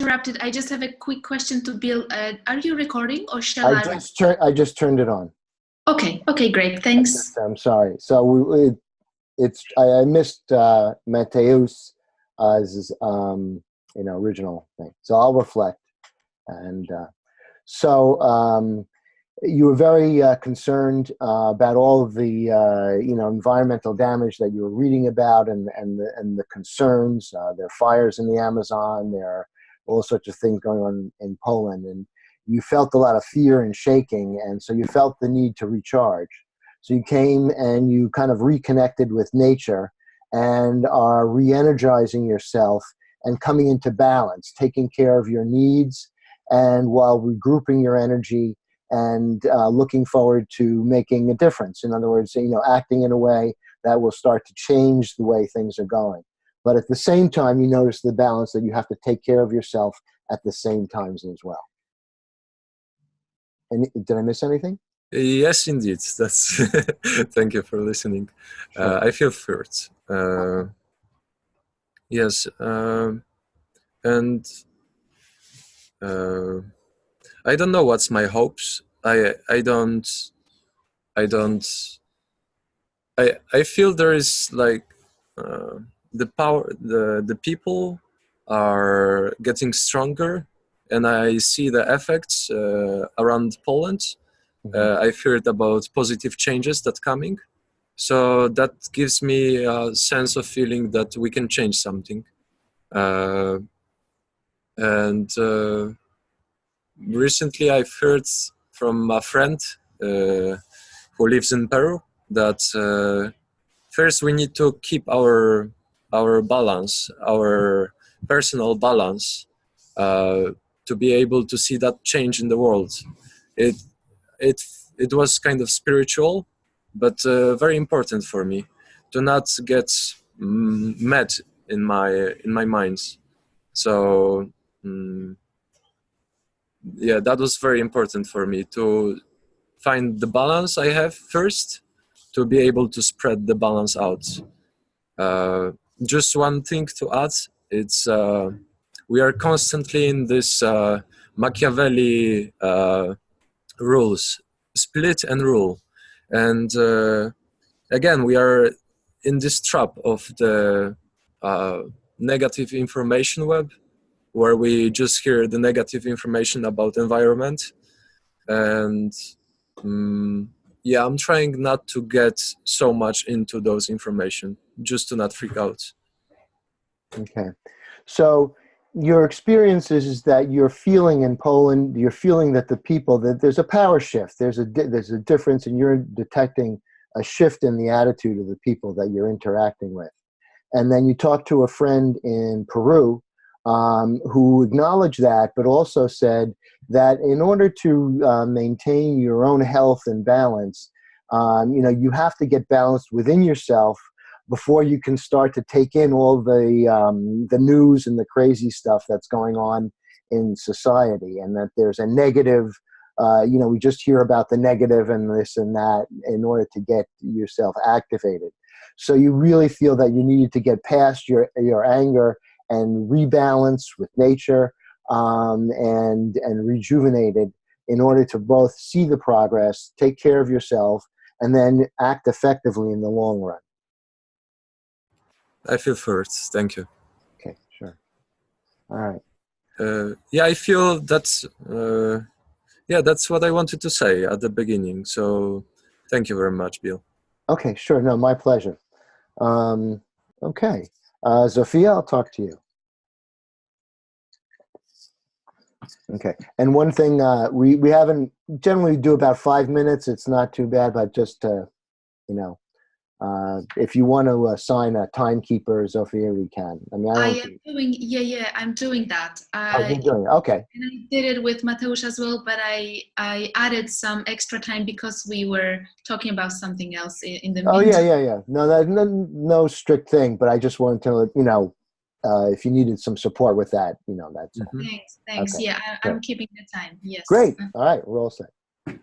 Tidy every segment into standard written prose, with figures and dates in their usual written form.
interrupted. I just have a quick question to Bill. Are you recording or shall I? I just turned it on. Okay. Okay, great. Thanks. I'm sorry. So I missed Mateusz as original thing. So I'll reflect. And you were very concerned about all of the environmental damage that you were reading about, and the concerns. There are fires in the Amazon. There are all sorts of things going on in Poland, and you felt a lot of fear and shaking, and so you felt the need to recharge. So you came and you kind of reconnected with nature and are re-energizing yourself and coming into balance, taking care of your needs, and while regrouping your energy and looking forward to making a difference. In other words, acting in a way that will start to change the way things are going. But at the same time, you notice the balance that you have to take care of yourself at the same times as well. And did I miss anything? Yes, indeed. That's thank you for listening. Sure. I feel hurt. Yes, and I don't know what's my hopes. I feel there is like the power. The people are getting stronger, and I see the effects around Poland. I've heard about positive changes that coming, so that gives me a sense of feeling that we can change something. And recently I've heard from a friend who lives in Peru that first we need to keep our balance, our personal balance, to be able to see that change in the world. It was kind of spiritual, but very important for me to not get mad in my mind. So yeah, that was very important for me to find the balance I have first, to be able to spread the balance out. Just one thing to add, it's we are constantly in this Machiavelli rules, split and rule, and again we are in this trap of the negative information web, where we just hear the negative information about environment. And yeah, I'm trying not to get so much into those information, just to not freak out. Okay, so your experience is that you're feeling in Poland, you're feeling that the people, that there's a power shift, there's a difference, and you're detecting a shift in the attitude of the people that you're interacting with. And then you talk to a friend in Peru who acknowledged that, but also said that in order to maintain your own health and balance, you have to get balanced within yourself before you can start to take in all the news and the crazy stuff that's going on in society, and that there's a negative, we just hear about the negative and this and that in order to get yourself activated. So you really feel that you needed to get past your anger and rebalance with nature and rejuvenated in order to both see the progress, take care of yourself, and then act effectively in the long run. I feel first. Thank you. Okay, sure. All right. Yeah, I feel that's what I wanted to say at the beginning. So thank you very much, Bill. Okay, sure. No, my pleasure. Okay. Zofia, I'll talk to you. Okay. And one thing, we haven't generally do about 5 minutes. It's not too bad, but just if you want to assign a timekeeper, Zofia, we can. I mean, I'm doing that. You're doing it. Okay. And I did it with Mateusz as well, but I added some extra time because we were talking about something else in the meantime. Yeah. No strict thing, but I just wanted to, if you needed some support with that, that's all. Thanks. Okay. Yeah, I'm keeping the time. Yes. Great. All right, we're all set.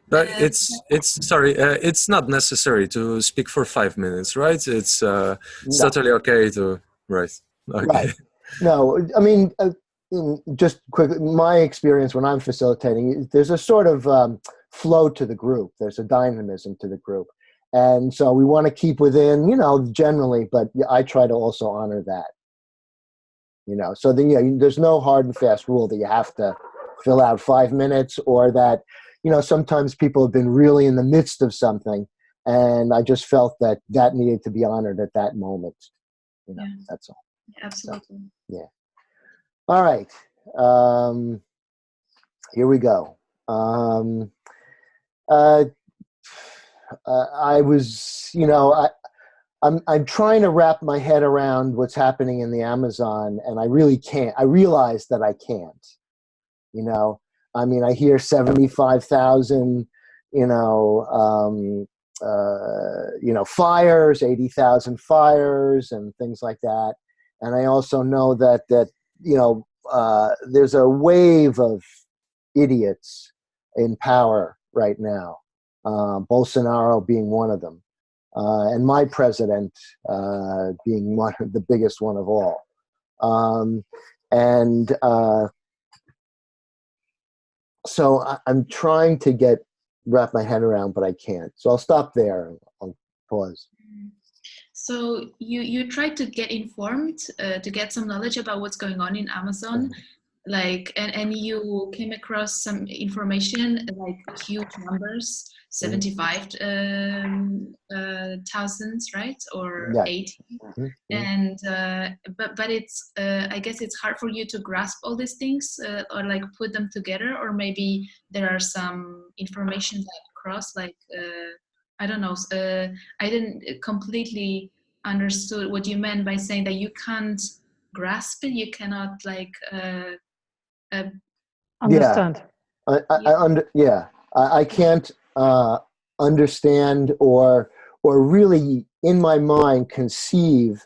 But it's not necessary to speak for 5 minutes, right? It's totally okay to, right. Okay. Right. No, I mean, just quick, my experience when I'm facilitating, there's a sort of flow to the group. There's a dynamism to the group. And so we want to keep within, generally, but I try to also honor that, So then, there's no hard and fast rule that you have to fill out 5 minutes, or that, sometimes people have been really in the midst of something. And I just felt that needed to be honored at that moment. Yeah. That's all. Absolutely. So, yeah. All right. Here we go. I was, I'm trying to wrap my head around what's happening in the Amazon, and I really can't. I realize that I can't. I hear 75,000, fires, 80,000 fires, and things like that. And I also know that there's a wave of idiots in power right now, Bolsonaro being one of them, and my president being the biggest one of all. So I'm trying to wrap my head around, but I can't. So I'll stop there. I'll pause. So you tried to get informed, to get some knowledge about what's going on in Amazon, and you came across some information like huge numbers, 75,000, right, or 80, and but it's I guess it's hard for you to grasp all these things, or like put them together, or maybe there are some information that cross, I don't know. I didn't completely understood what you meant by saying that you can't grasp it. You cannot understand. I can't understand or really in my mind conceive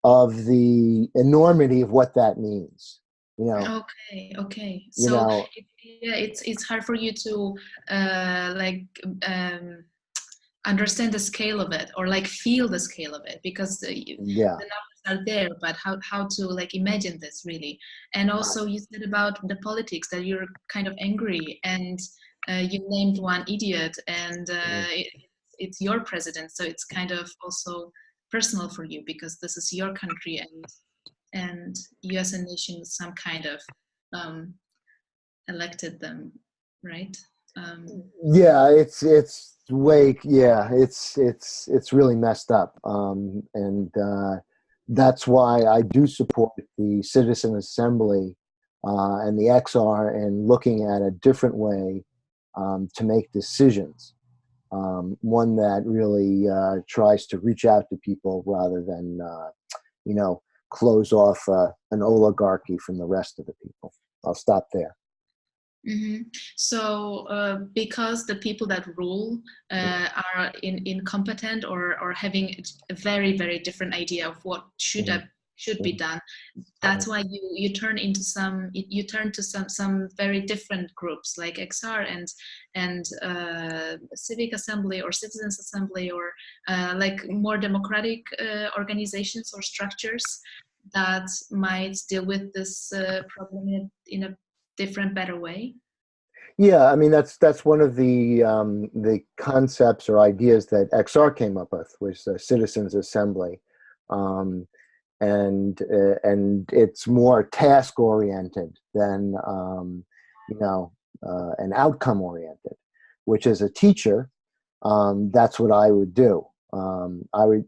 of the enormity of what that means. Okay. So it's hard for you to understand the scale of it, or feel the scale of it, because the numbers are there, but how to imagine this really. And also you said about the politics that you're kind of angry, and you named one idiot, and it's your president, so it's kind of also personal for you, because this is your country, and you as a nation some kind of elected them, right? It's really messed up, and that's why I do support the Citizen Assembly and the XR, and looking at a different way to make decisions, one that really tries to reach out to people rather than close off an oligarchy from the rest of the people. I'll stop there. Mm-hmm. So because the people that rule are incompetent, or having a very, very different idea of what should be done, that's why you turn to some very different groups like XR and Civic Assembly or Citizens Assembly, or more democratic organizations or structures that might deal with this problem in a different, better way. Yeah, that's one of the concepts or ideas that XR came up with, was the Citizens Assembly, and it's more task oriented than and outcome oriented. Which, as a teacher, that's what I would do. I would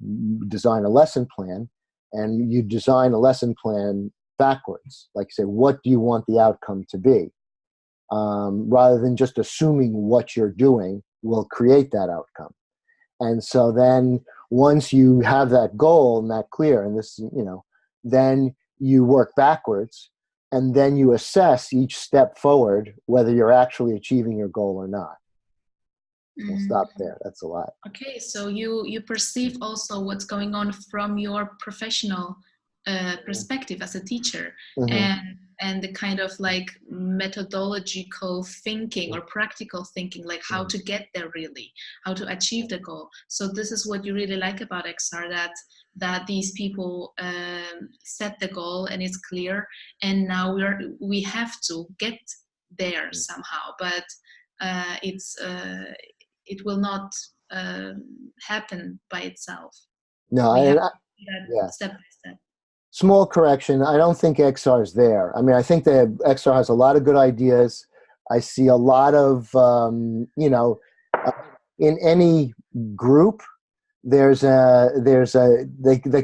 design a lesson plan, and you design a lesson plan backwards. Like you say, what do you want the outcome to be? Rather than just assuming what you're doing will create that outcome. And so then once you have that goal and that clear, and this, then you work backwards, and then you assess each step forward whether you're actually achieving your goal or not. We'll stop there. That's a lot. Okay, so you perceive also what's going on from your professional perspective as a teacher, and the kind of methodological thinking or practical thinking, how to get there really, how to achieve the goal. So this is what you really like about XR, that that these people set the goal and it's clear, and now we have to get there somehow, but it will not happen by itself. No, We have and to do that step by step. small correction. I don't think XR is there. I mean, I think that XR has a lot of good ideas. I see a lot of, in any group, they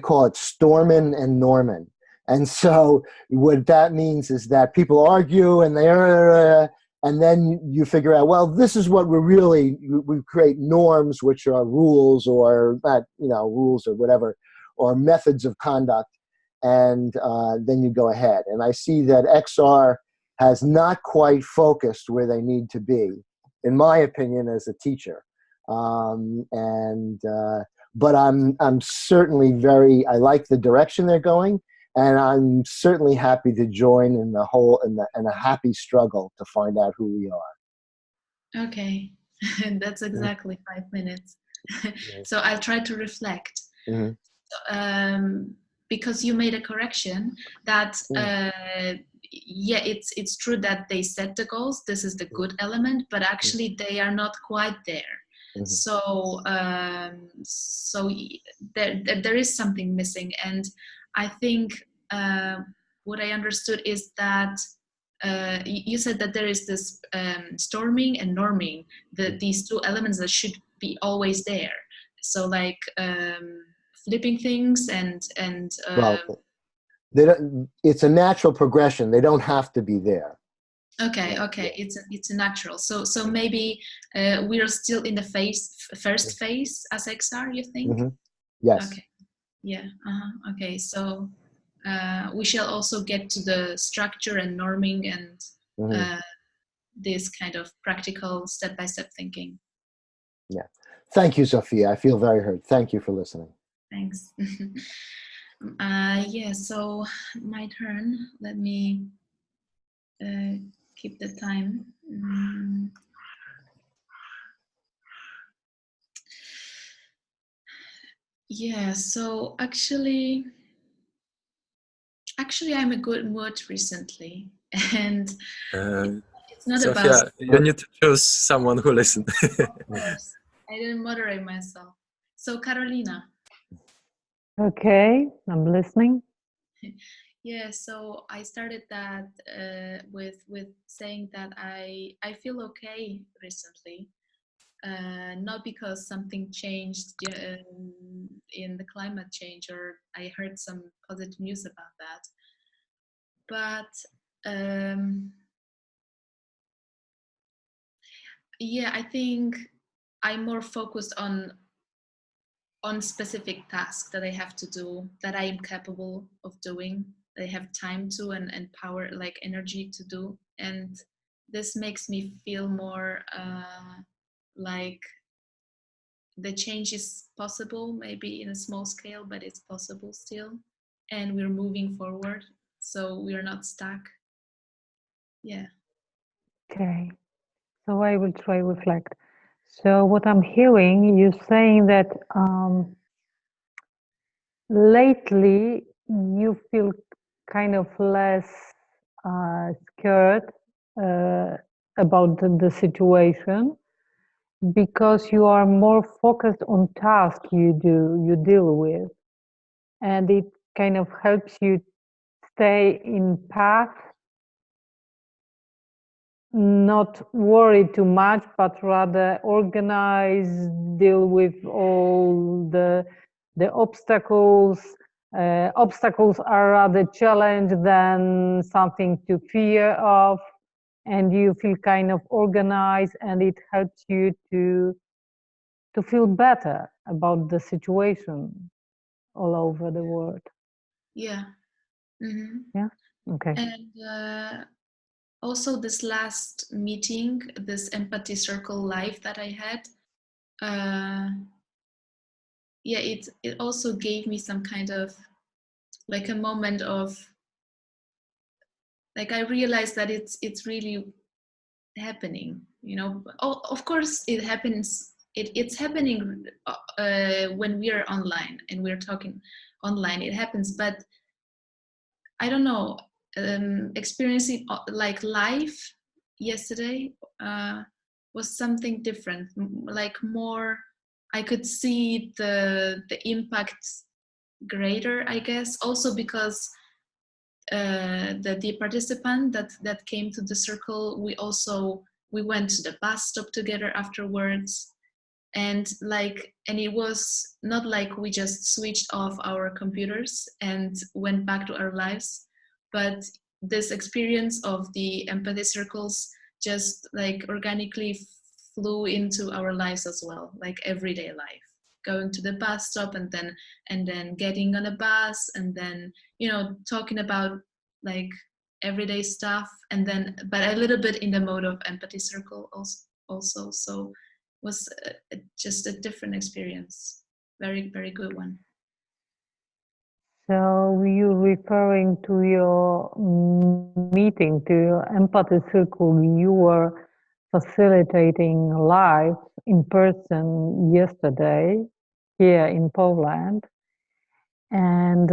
call it Stormin and Norman. And so what that means is that people argue and and then you figure out, well, this is what we create norms, which are rules or not, rules or whatever, or methods of conduct. And then you go ahead. And I see that XR has not quite focused where they need to be, in my opinion, as a teacher. But I'm certainly I like the direction they're going, and I'm certainly happy to join in a happy struggle to find out who we are. Okay, that's exactly 5 minutes. So I'll try to reflect. Because you made a correction that it's true that they set the goals. This is the good element, but actually they are not quite there. So there is something missing, and I think what I understood is that you said that there is this storming and norming, these two elements that should be always there. So like flipping things and well, it's a natural progression. They don't have to be there. Okay, it's a natural. So maybe we are still in the first phase as XR, you think? Yes. Okay. Yeah. Okay. So we shall also get to the structure and norming and this kind of practical step-by-step thinking. Yeah. Thank you, Sophia. I feel very heard. Thank you for listening. Thanks. Yeah. So my turn. Let me keep the time. Yeah, so actually I'm a good mood recently, and it's not Sophia, about. you need to choose someone who listens. Of course, I didn't moderate myself. So Carolina. Okay, I'm listening. Yeah, so I started that with saying that I feel okay recently. Not because something changed in the climate change or I heard some positive news about that, but yeah, I think I'm more focused on specific tasks that I have to do, that I am capable of doing, that I have time to and power, like energy to do, and this makes me feel more like the change is possible, maybe in a small scale, but it's possible still, and we're moving forward, so we're not stuck. Yeah. Okay, so I will try to reflect. So what I'm hearing, you saying that lately you feel kind of less scared about the situation, because you are more focused on task you deal with, and it kind of helps you stay in path, not worry too much, but rather organize, deal with all the obstacles. Obstacles are rather challenge than something to fear of, and you feel kind of organized, and it helps you to feel better about the situation all over the world. Yeah. Yeah. Okay. And also this last meeting, this empathy circle live that I had, yeah, it also gave me some kind of like a moment of like I realized that it's really happening, you know. Oh, of course it happens it's happening when we are online and we're talking online. It happens, but I don't know, experiencing like life yesterday was something different, like more, I could see the impact greater, I guess, also because the participant that came to the circle, we went to the bus stop together afterwards, and it was not like we just switched off our computers and went back to our lives, but this experience of the empathy circles just like organically flew into our lives as well, like everyday life, going to the bus stop and then getting on a bus and then talking about like everyday stuff, and then but a little bit in the mode of empathy circle also. So was just a different experience, very very good one. So you referring to your meeting, to your empathy circle you were facilitating live in person yesterday here in Poland, and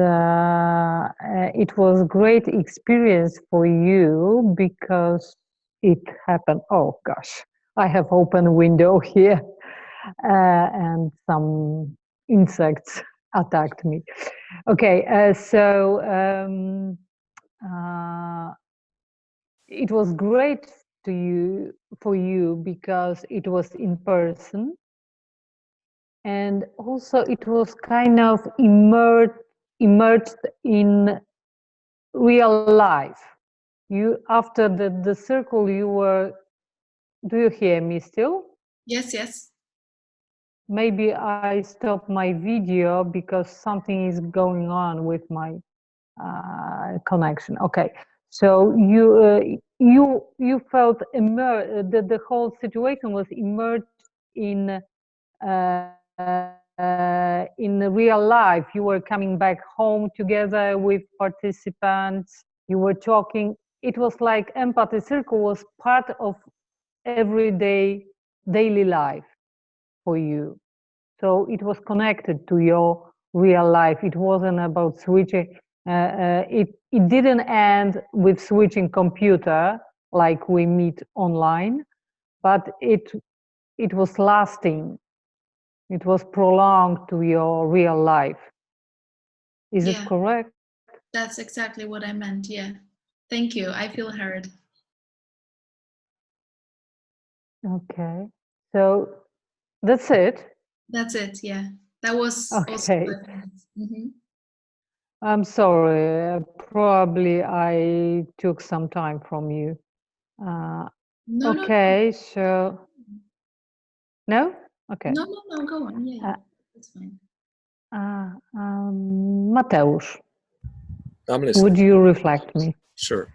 it was great experience for you because it happened. Oh gosh, I have open window here and some insects attacked me. Okay, it was great for you because it was in person, and also it was kind of immersed in real life. You after the circle you were. Do you hear me still? Yes. Maybe I stop my video because something is going on with my connection. Okay, so you felt immersed. The whole situation was immersed in real life. You were coming back home together with participants. You were talking. It was like empathy circle was part of everyday daily life for you. So it was connected to your real life. It wasn't about switching. It didn't end with switching computer like we meet online, but it was lasting. It was prolonged to your real life. Is it correct? That's exactly what I meant. Yeah. Thank you. I feel heard. Okay. So that's it. That's it. Yeah. That was okay. Also 5 minutes. Mm-hmm. I'm sorry. Probably I took some time from you. No, okay. no. So no. Okay. No. Go on. Yeah. That's fine. Mateusz. I'm listening. Would you reflect me? Sure.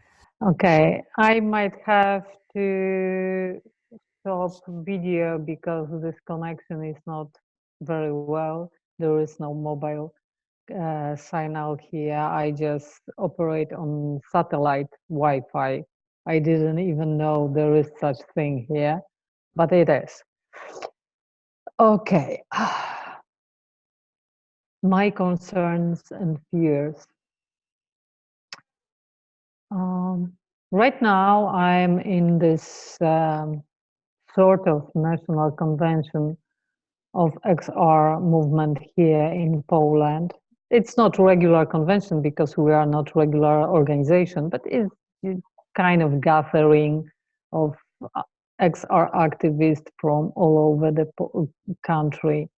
Okay. I might have to stop video because this connection is not very well. There is no mobile signal here. I just operate on satellite Wi-Fi. I didn't even know there is such thing here, but it is. Okay. My concerns and fears. Right now, I'm in this sort of national convention of XR movement here in Poland. It's not regular convention because we are not regular organization, but it's kind of gathering of XR activists from all over the country.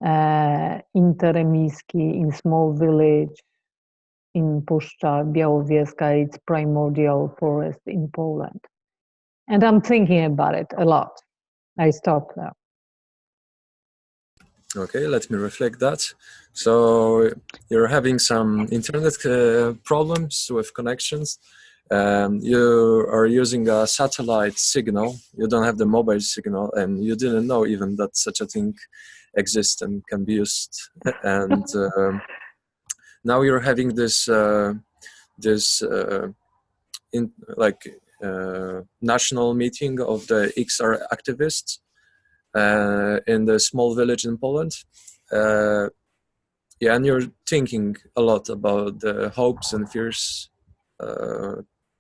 In Teremiski, in small village, in Puszcza Białowieska, it's primordial forest in Poland. And I'm thinking about it a lot. I stop now. Okay, let me reflect that. So you're having some internet problems with connections. You are using a satellite signal. You don't have the mobile signal, and you didn't know even that such a thing exists and can be used. And now you're having this national meeting of the XR activists. in the small village in Poland. Yeah, and you're thinking a lot about the hopes and fears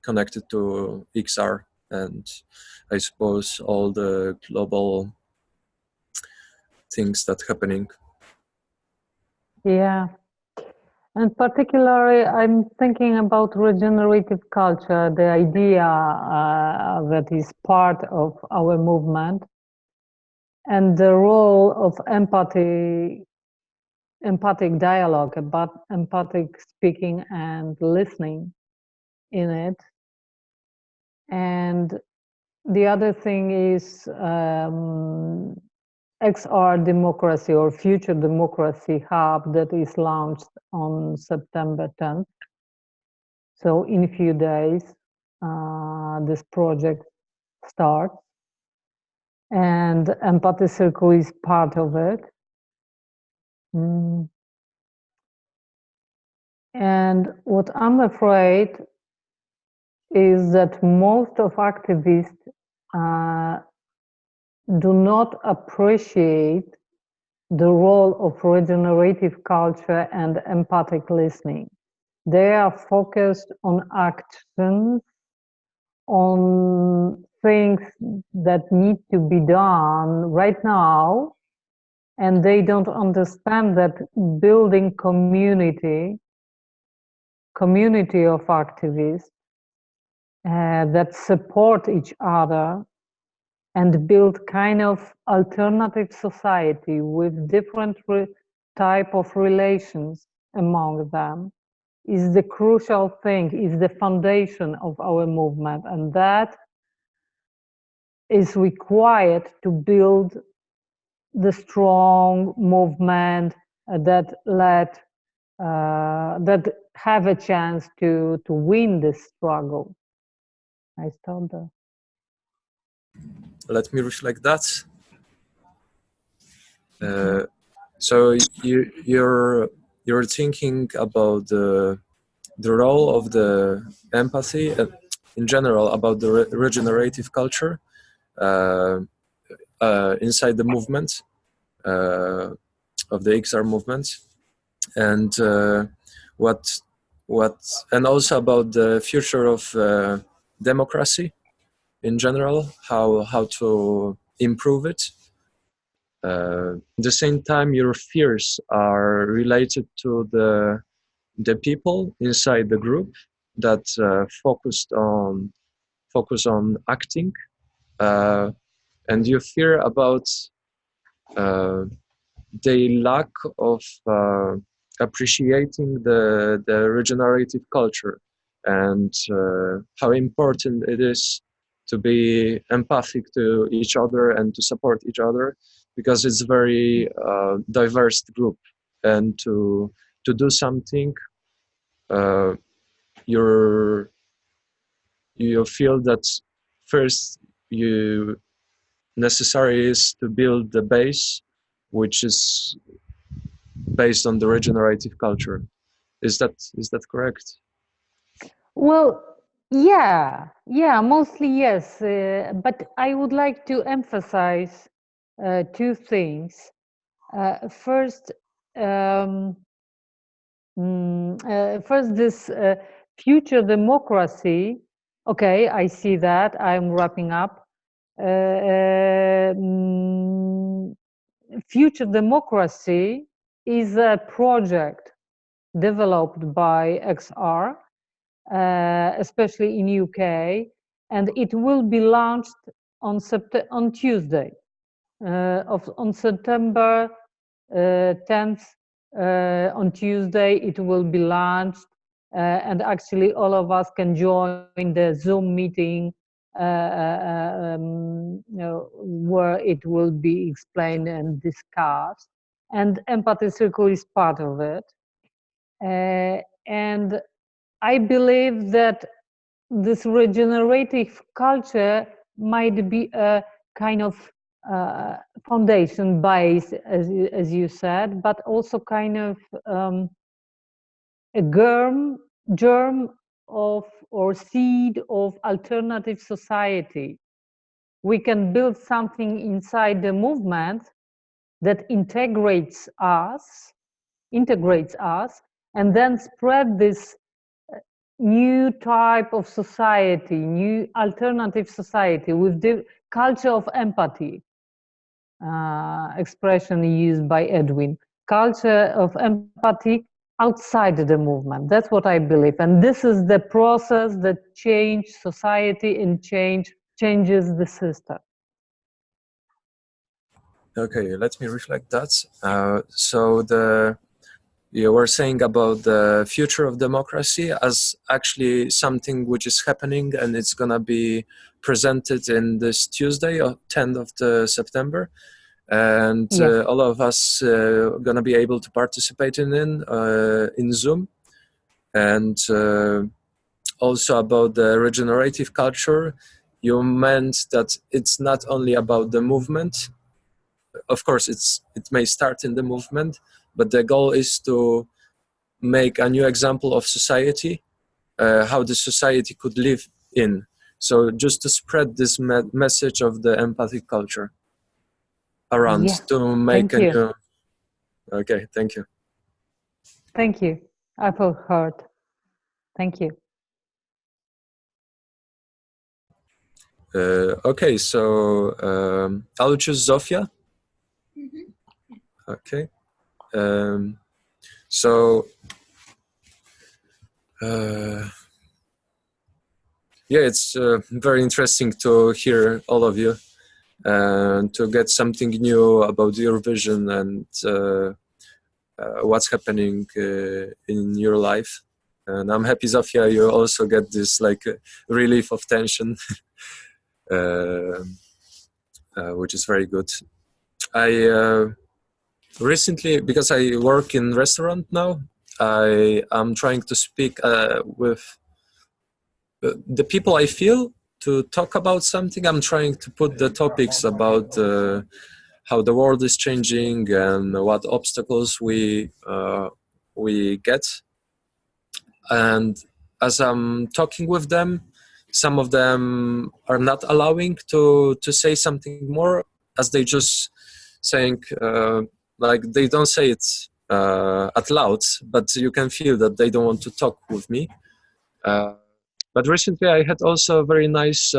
connected to XR, and I suppose all the global things that happening. Yeah. And particularly, I'm thinking about regenerative culture, the idea that is part of our movement, and the role of empathic dialogue, about empathic speaking and listening in it. And the other thing is XR Democracy or Future Democracy Hub that is launched on September 10th. So in a few days, this project starts, and Empathy Circle is part of it. And what I'm afraid is that most of activists do not appreciate the role of regenerative culture and empathic listening. They are focused on actions, on things that need to be done right now, and they don't understand that building community of activists that support each other and build kind of alternative society with different type of relations among them is the crucial thing, is the foundation of our movement, and that is required to build the strong movement that have a chance to win this struggle. I stop there. Let me reflect that. So you're thinking about the role of the empathy in general, about the regenerative culture inside the movement of the XR movement, and and also about the future of democracy in general, how to improve it. At the same time, your fears are related to the people inside the group that focus on acting, and you fear about the lack of appreciating the regenerative culture, and how important it is to be empathic to each other and to support each other, because it's a very diverse group, and to do something, you feel that first you necessary is to build the base, which is based on the regenerative culture. Is that correct? Well, yeah, mostly yes. But I would like to emphasize two things. First, this future democracy. Okay, I see that. I'm wrapping up. Future democracy is a project developed by XR, especially in UK, and it will be launched on Tuesday, on September 10th. On Tuesday, it will be launched, and actually all of us can join the Zoom meeting where it will be explained and discussed, and Empathy Circle is part of it. And I believe that this regenerative culture might be a kind of foundation base, as you said, but also kind of a germ of or seed of alternative society we can build something inside the movement that integrates us, and then spread this new type of society, new alternative society with the culture of empathy, expression used by Edwin. Culture of empathy outside the movement. That's what I believe. And this is the process that changes society and changes the system. Okay, let me reflect that. You were saying about the future of democracy as actually something which is happening, and it's gonna be presented in this Tuesday, 10th of September, and Yes. all of us gonna be able to participate in Zoom, and also about the regenerative culture. You meant that it's not only about the movement. Of course, it may start in the movement, but the goal is to make a new example of society, how the society could live in. So just to spread this message of the empathic culture around, Yeah. to make Thank you. new. Okay, thank you. Thank you. I feel heard. Thank you. Okay, so I'll choose Zofia. Mm-hmm. Okay. So yeah, it's very interesting to hear all of you and to get something new about your vision and what's happening in your life. And I'm happy, Zofia, you also get this like relief of tension, which is very good. I recently, because I work in restaurant now, I am trying to speak with the people I feel to talk about something. I'm trying to put the topics about how the world is changing and what obstacles we get. And as I'm talking with them, some of them are not allowing to say something more, as they just saying like they don't say it at loud, but you can feel that they don't want to talk with me. But recently I had also a very nice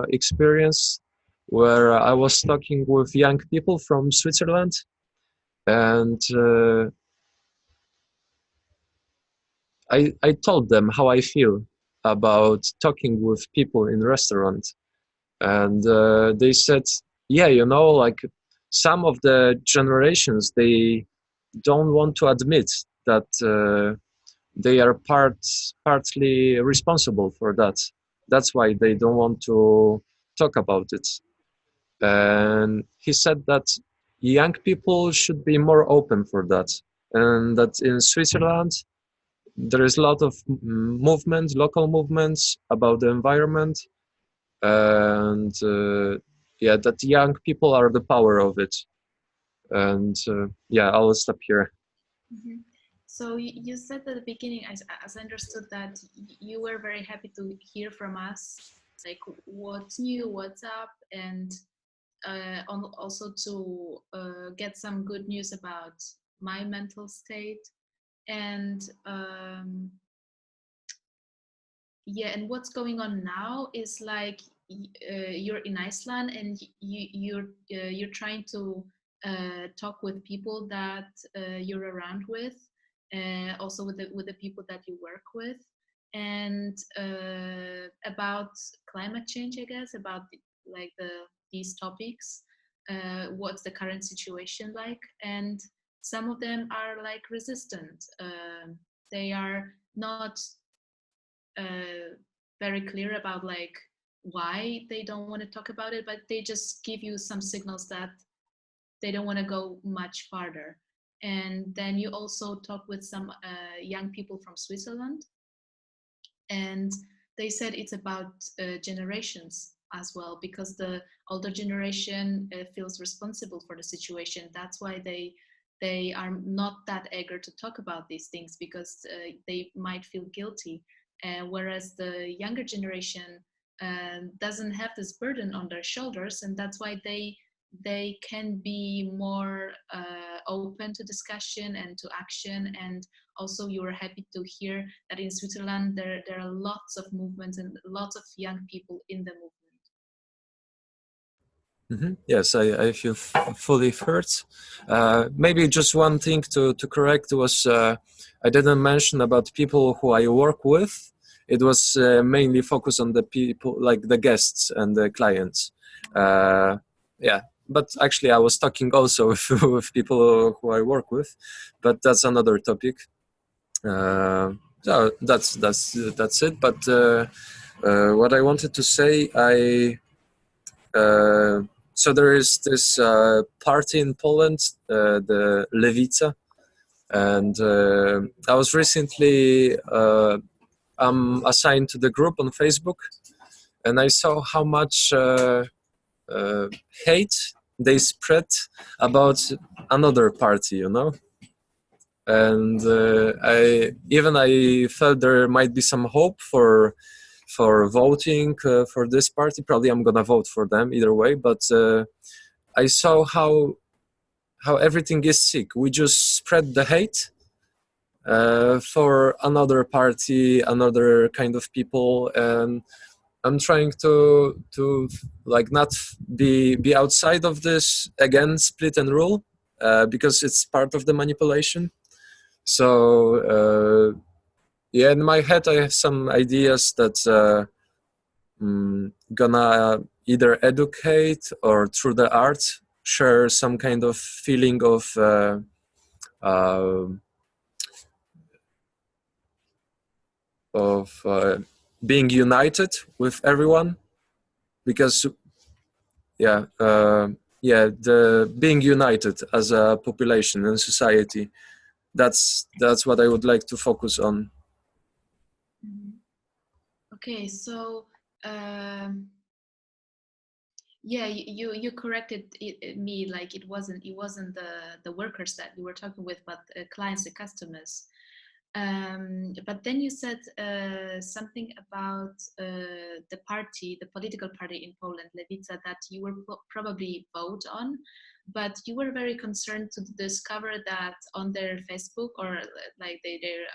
experience where I was talking with young people from Switzerland, and I told them how I feel about talking with people in restaurant, and they said, yeah, you know, like some of the generations, they don't want to admit that they are partly responsible for that. That's why they don't want to talk about it. And he said that young people should be more open for that, and that in Switzerland there is a lot of movements, local movements about the environment, and yeah, that young people are the power of it. And yeah, I'll stop here. Mm-hmm. So you said at the beginning, as I understood, that you were very happy to hear from us, like what's new, what's up, and also to get some good news about my mental state. And yeah, and what's going on now is like you're in Iceland, and you're trying to talk with people that you're around with, also with the people that you work with, and about climate change, I guess, about these topics. What's the current situation like? And some of them are like resistant. They are not very clear about like why they don't want to talk about it, but they just give you some signals that they don't want to go much farther. And then you also talk with some young people from Switzerland, and they said it's about generations as well, because the older generation feels responsible for the situation. That's why they are not that eager to talk about these things, because they might feel guilty. Whereas the younger generation doesn't have this burden on their shoulders, and that's why they can be more open to discussion and to action. And also, you were happy to hear that in Switzerland there are lots of movements and lots of young people in the movement. Yes, I feel fully heard. Maybe just one thing to correct was I didn't mention about people who I work with. It was mainly focused on the people, like the guests and the clients. Yeah, but actually I was talking also with people who I work with, but that's another topic. So that's it. But what I wanted to say, so there is this party in Poland, the Lewica, and I was recently assigned to the group on Facebook, and I saw how much hate they spread about another party, you know. And I felt there might be some hope for voting for this party. Probably I'm gonna vote for them either way, but I saw how everything is sick. We just spread the hate for another party, another kind of people, and I'm trying to like not be outside of this again, split and rule, because it's part of the manipulation. So yeah, in my head I have some ideas that gonna either educate or through the art share some kind of feeling of being united with everyone, because the being united as a population and society, that's what I would like to focus on. Okay, so yeah, you corrected me, like it wasn't the workers that you were talking with, but clients and customers. But then you said something about the political party in Poland, Lewica, that you will probably vote on, but you were very concerned to discover that on their Facebook or like they're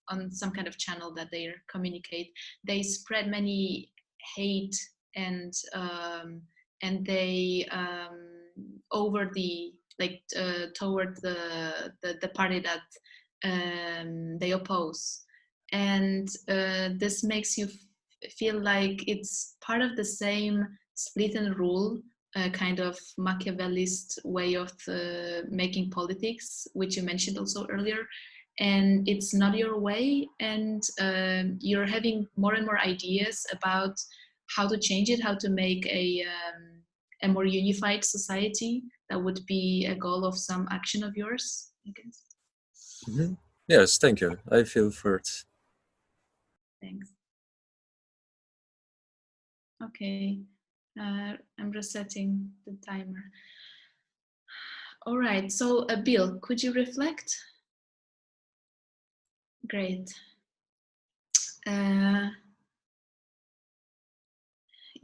on some kind of channel that they communicate, they spread many hate and they over the toward the party that they oppose, and this makes you feel like it's part of the same split and rule kind of Machiavellist way of making politics, which you mentioned also earlier, and it's not your way, and you're having more and more ideas about how to change it, how to make a more unified society. That would be a goal of some action of yours, I guess. Mm-hmm. Yes, thank you. I feel first. Thanks. Okay, I'm resetting the timer. All right, so Bill, could you reflect? Great.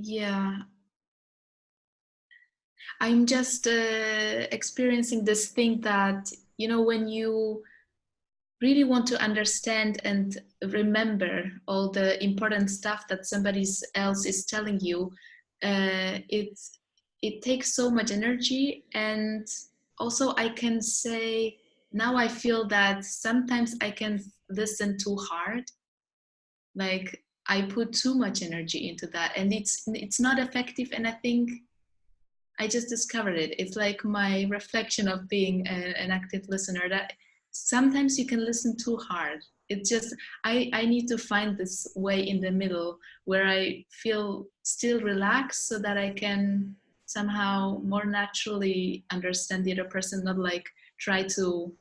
Yeah, I'm just experiencing this thing that, you know, when you really want to understand and remember all the important stuff that somebody else is telling you, it takes so much energy. And also I can say, now I feel that sometimes I can listen too hard. Like I put too much energy into that, and it's not effective. And I think I just discovered it. It's like my reflection of being an active listener, that sometimes you can listen too hard. It's just, I need to find this way in the middle where I feel still relaxed so that I can somehow more naturally understand the other person, not like try to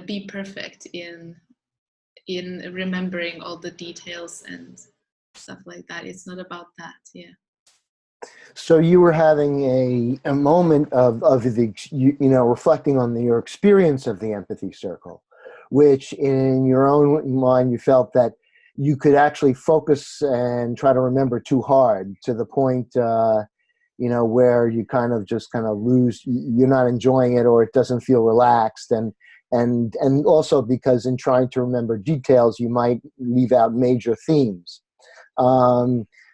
be perfect in remembering all the details and stuff like that. It's not about that. Yeah. So you were having a moment of the, you know, reflecting on your experience of the empathy circle, which in your own mind, you felt that you could actually focus and try to remember too hard to the point, where you kind of lose, you're not enjoying it, or it doesn't feel relaxed. And also because in trying to remember details, you might leave out major themes.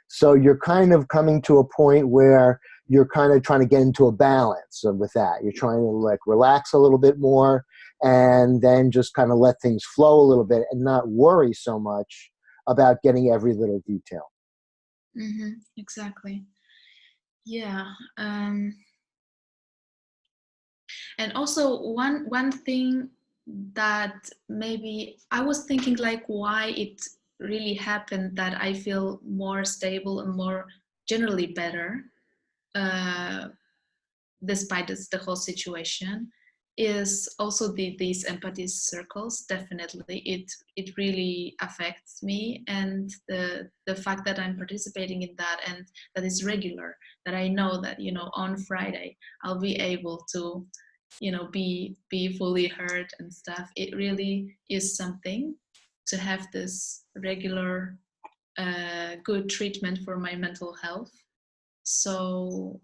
So you're kind of coming to a point where you're kind of trying to get into a balance with that. You're trying to relax a little bit more, and then just kind of let things flow a little bit and not worry so much about getting every little detail. Mm-hmm. Exactly. Yeah. And also one thing that maybe I was thinking, why it really happened that I feel more stable and more generally better despite the whole situation, is also these empathy circles. Definitely it really affects me, and the fact that I'm participating in that, and that is regular, that I know that on Friday I'll be able to be fully heard and stuff. It really is something to have this regular good treatment for my mental health. So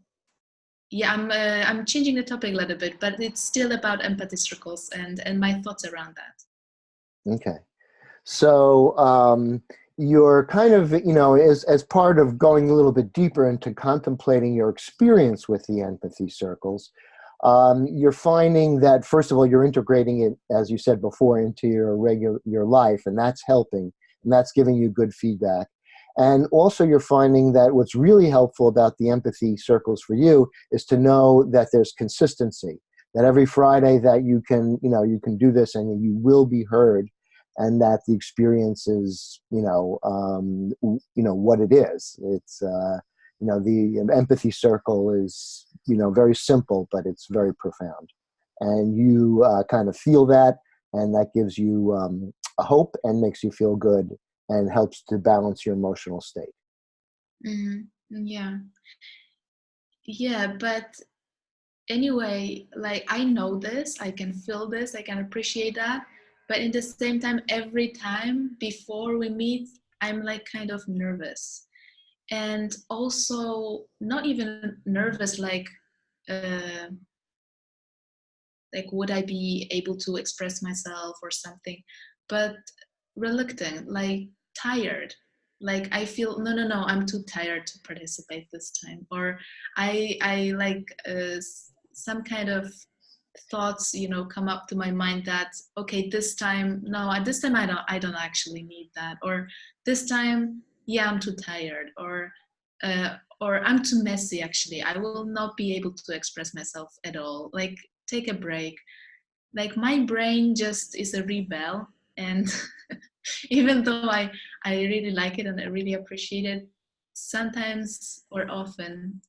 yeah, I'm changing the topic a little bit, but it's still about empathy circles and my thoughts around that. Okay. So you're kind of, as part of going a little bit deeper into contemplating your experience with the empathy circles, you're finding that, first of all, you're integrating it, as you said before, into your life, and that's helping, and that's giving you good feedback. And also you're finding that what's really helpful about the empathy circles for you is to know that there's consistency, that every Friday that you can do this and you will be heard, and that the experience is, what it is. It's, the empathy circle is, very simple, but it's very profound. And you kind of feel that, and that gives you a hope and makes you feel good and helps to balance your emotional state. Mm-hmm. Yeah, but anyway, I know this, I can feel this, I can appreciate that, but in the same time, every time before we meet, I'm kind of nervous, and also not even nervous would I be able to express myself or something, but reluctant, tired. I feel no, I'm too tired to participate this time, or I some kind of thoughts come up to my mind that, okay, this time I don't actually need that, or this time, yeah, I'm too tired, or I'm too messy, actually, I will not be able to express myself at all, take a break. My brain just is a rebel, and even though I really like it and I really appreciate it, sometimes or often,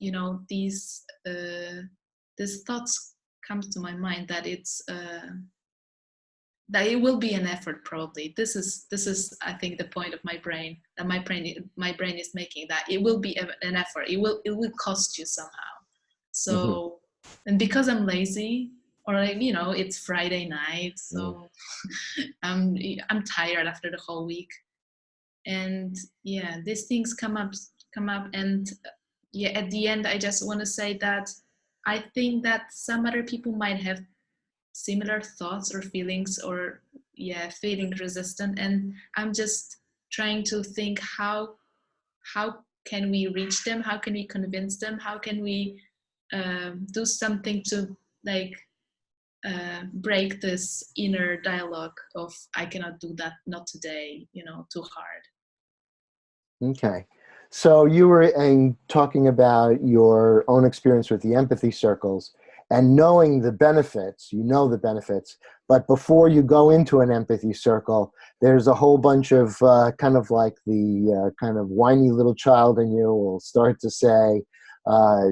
these thoughts comes to my mind that it's that it will be an effort. Probably this is I think the point of my brain, that my brain is making, that it will be an effort. It will cost you somehow. So mm-hmm. And because I'm lazy, or it's Friday night, so I'm tired after the whole week, and yeah, these things come up, and yeah, at the end, I just want to say that I think that some other people might have similar thoughts or feelings, or feeling resistant, and I'm just trying to think how can we reach them, how can we convince them, how can we do something to break this inner dialogue of I cannot do that, not today, too hard. Okay. So you were talking about your own experience with the empathy circles and knowing the benefits, the benefits, but before you go into an empathy circle, there's a whole bunch of kind of whiny little child in you will start to say, oh,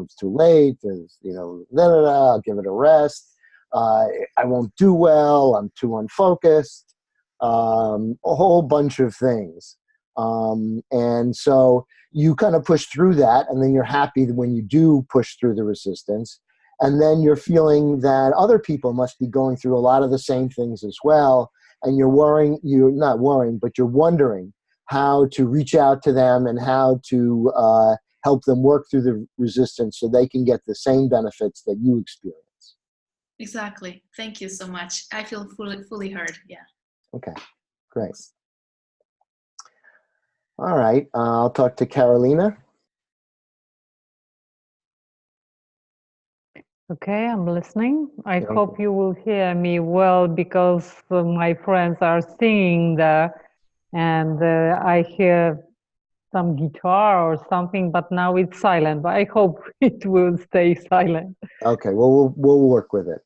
it's too late, I'll give it a rest, I won't do well, I'm too unfocused, a whole bunch of things. And so you kind of push through that, and then you're happy when you do push through the resistance. And then you're feeling that other people must be going through a lot of the same things as well. and you're not worrying, but you're wondering how to reach out to them and how to help them work through the resistance so they can get the same benefits that you experience. Exactly. Thank you so much. I feel fully heard. Yeah. Okay, great. All right, I'll talk to Carolina. Okay, I'm listening. I Okay. hope you will hear me well because my friends are singing there and I hear some guitar or something, but now it's silent. But I hope it will stay silent. Okay, well, we'll work with it.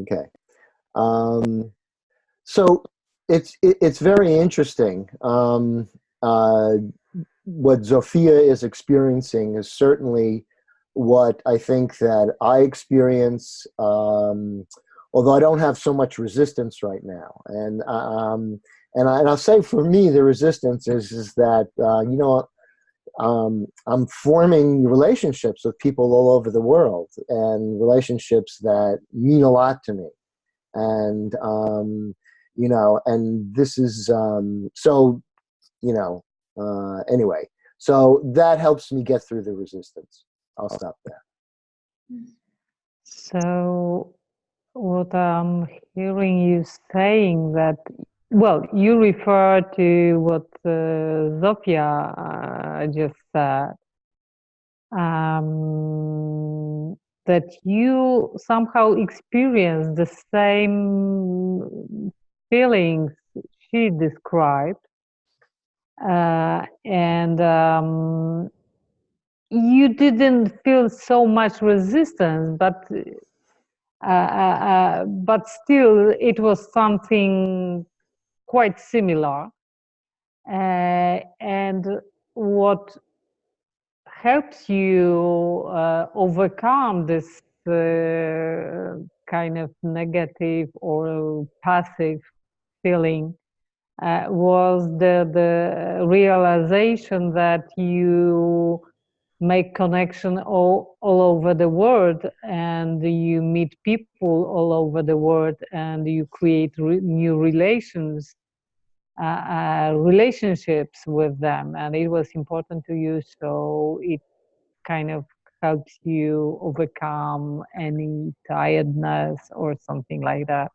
Okay. So it's very interesting. What Zofia is experiencing is certainly what I think that I experience, although I don't have so much resistance right now. And I'll say for me, the resistance is that, I'm forming relationships with people all over the world, and relationships that mean a lot to me. And, and this is, anyway, so that helps me get through the resistance. I'll stop there. So what I'm hearing you saying that, well, you refer to what Zofia just said, that you somehow experience the same feelings she described, and you didn't feel so much resistance, but still it was something quite similar. And what helps you overcome this kind of negative or passive feeling was the realization that you make connection all over the world, and you meet people all over the world, and you create new relationships with them, and it was important to you, so it kind of helps you overcome any tiredness or something like that.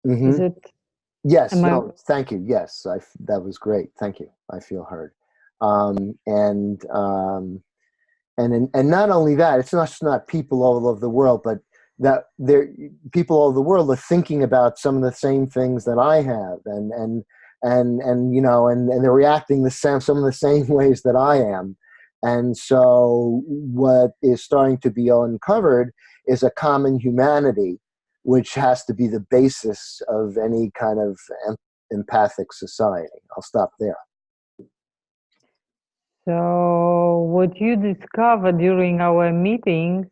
Mm-hmm. Is it? Yes. No, thank you. Yes, that was great. Thank you. I feel heard. And not only that, it's not people all over the world, but that people all over the world are thinking about some of the same things that I have, and they're reacting some of the same ways that I am. And so what is starting to be uncovered is a common humanity, which has to be the basis of any kind of empathic society. I'll stop there. So what you discovered during our meeting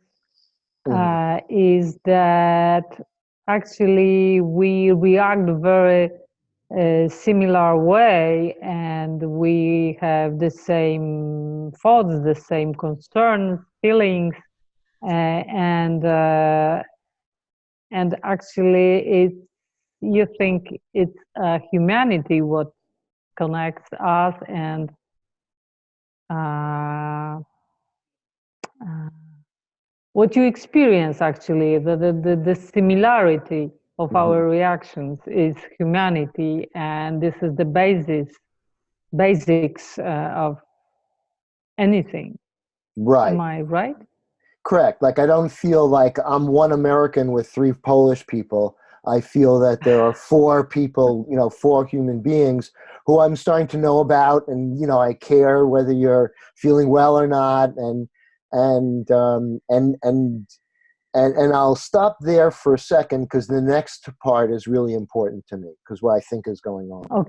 is that actually we react very similar way, and we have the same thoughts, the same concerns, feelings, and actually you think it's humanity what connects us, and what you experience actually, the similarity of our reactions is humanity, and this is the basics of anything. Right. Am I right? Correct. Like, I don't feel like I'm one American with 3 Polish people. I feel that there are 4 people, 4 human beings who I'm starting to know about, and I care whether you're feeling well or not, and I'll stop there for a second, because the next part is really important to me, because what I think is going on.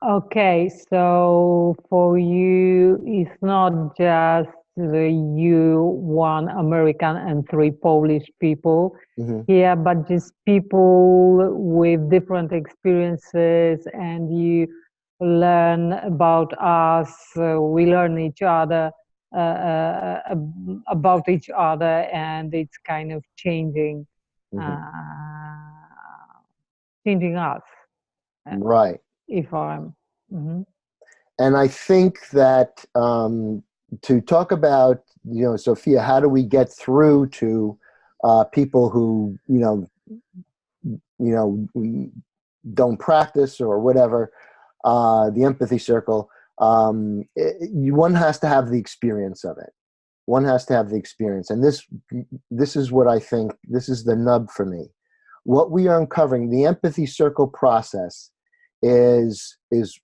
Okay, so for you, it's not just you, 1 American and 3 Polish people here, but just people with different experiences, and you learn about us, we learn each other about each other, and it's kind of changing changing us. Right. If I'm. And I think that to talk about, Sophia, how do we get through to people who, we don't practice or whatever, the empathy circle, one has to have the experience of it. One has to have the experience. And this is what I think, this is the nub for me. What we are uncovering, the empathy circle process is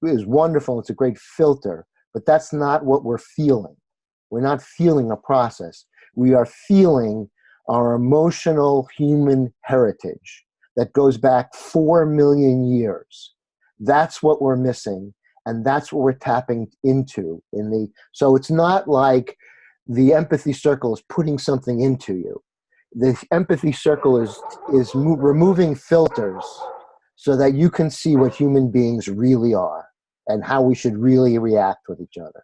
wonderful. It's a great filter, but that's not what we're feeling. We're not feeling a process. We are feeling our emotional human heritage that goes back 4 million years. That's what we're missing, and that's what we're tapping into so it's not like the empathy circle is putting something into you. The empathy circle is removing filters so that you can see what human beings really are and how we should really react with each other.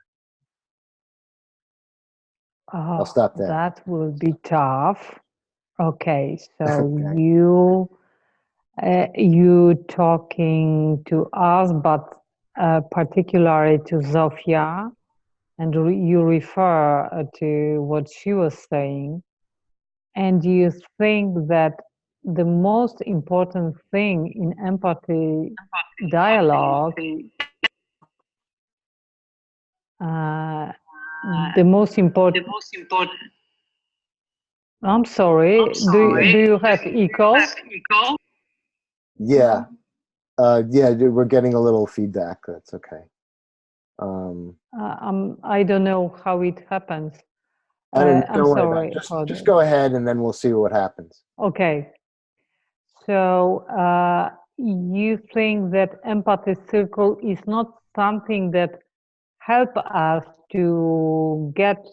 I'll stop there. That will be tough. Okay, so Okay. you talking to us, but particularly to Zofia, and you refer to what she was saying, and you think that the most important thing in empathy dialogue, the most important. I'm sorry. Do you have echo? Yeah. We're getting a little feedback. That's okay. I don't know how it happens. Don't I'm worry sorry. about it. Just go ahead and then we'll see what happens. Okay. So you think that empathy circle is not something that help us to get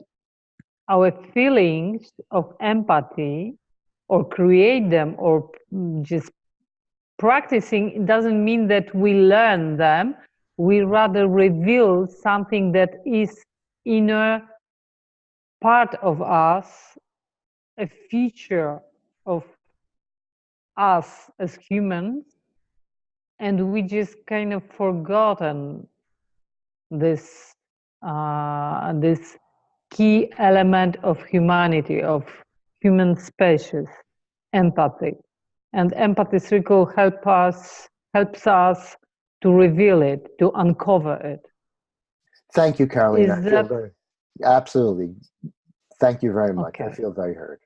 our feelings of empathy or create them or just practicing. It doesn't mean that we learn them. We rather reveal something that is inner part of us, a feature of us as humans, and we just kind of forgotten this this key element of humanity, of human species, empathy. And empathy circle helps us to reveal it, to uncover it. Thank you, Caroline. Is that absolutely. Thank you very much. okay? I feel very heard.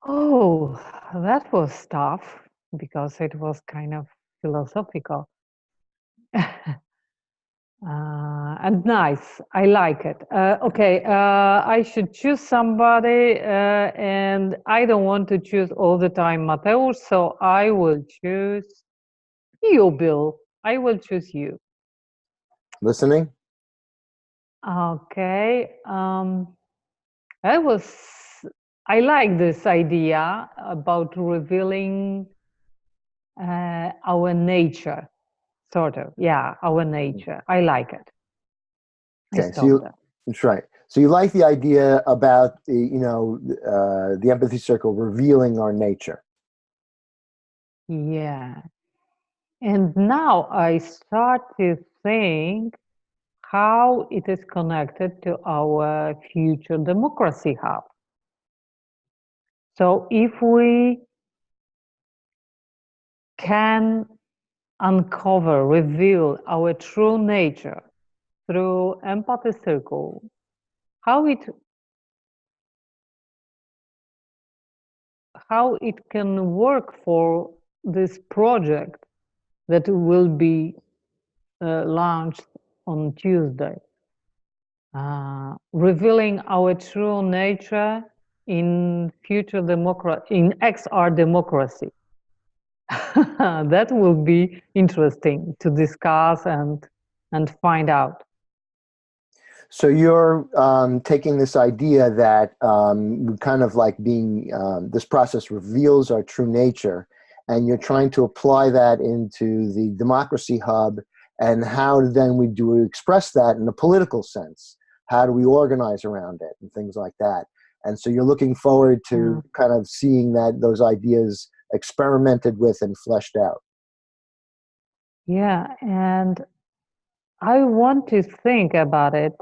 Oh, that was tough because it was kind of philosophical. And nice. I like it. Okay, I should choose somebody, and I don't want to choose all the time Mateusz, so I will choose you, Bill. I will choose you. Listening? Okay. I like this idea about revealing our nature. Sort of, yeah, our nature. I like it. Okay, that's right. So you like the idea about the empathy circle revealing our nature. Yeah. And now I start to think how it is connected to our future democracy hub. So if we can uncover, reveal our true nature through empathy circle, how it can work for this project that will be launched on Tuesday, revealing our true nature in future in XR democracy. That will be interesting to discuss and find out. So you're taking this idea that kind of like being, this process reveals our true nature, and you're trying to apply that into the democracy hub, and how then we do express that in a political sense. How do we organize around it and things like that? And so you're looking forward to kind of seeing that those ideas experimented with and fleshed out. Yeah, and I want to think about it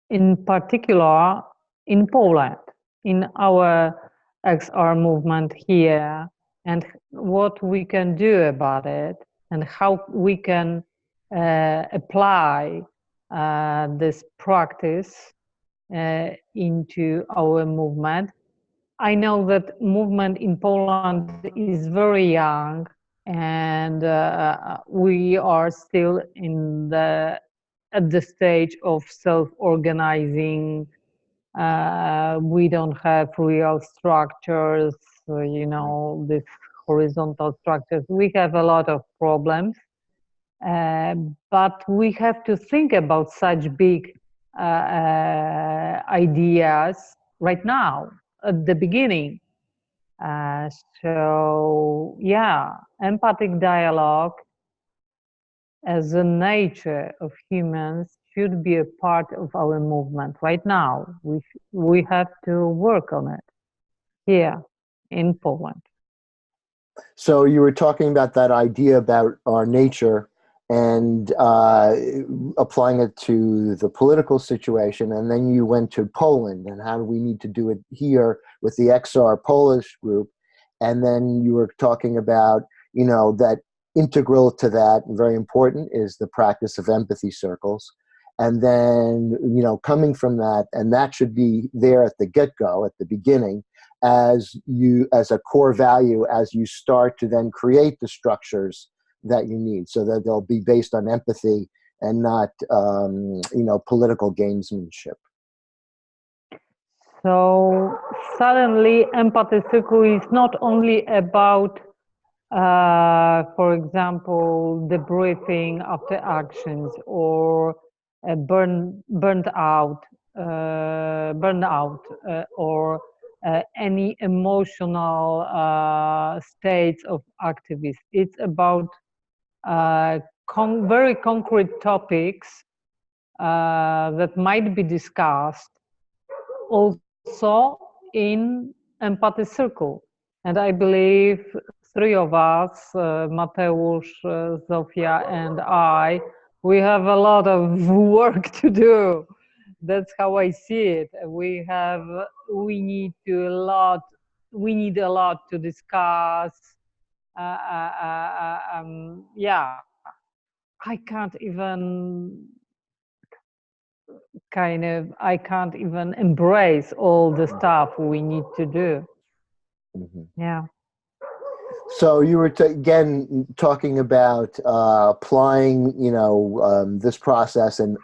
in particular in Poland, in our XR movement here, and what we can do about it, and how we can apply this practice into our movement. I know that movement in Poland is very young, and we are still at the stage of self-organizing. We don't have real structures, these horizontal structures. We have a lot of problems, but we have to think about such big ideas right now, at the beginning. So yeah, empathic dialogue as a nature of humans should be a part of our movement right now. We have to work on it here in Poland. So you were talking about that idea about our nature and applying it to the political situation, and then you went to Poland and how do we need to do it here with the XR Polish group, and then you were talking about, that integral to that, and very important, is the practice of empathy circles. And then, coming from that, and that should be there at the get-go, at the beginning, as a core value, as you start to then create the structures that you need, so that they'll be based on empathy and not, political gamesmanship. So suddenly, empathy circle is not only about, for example, debriefing after actions or burnout, or any emotional states of activists. It's about very concrete topics that might be discussed also in empathy circle. And I believe three of us, Mateusz, Zofia, and I, we have a lot of work to do. That's how I see it. We need a lot to discuss. Yeah, I can't even embrace all the stuff we need to do. Mm-hmm. Yeah. So you were again talking about applying, this process and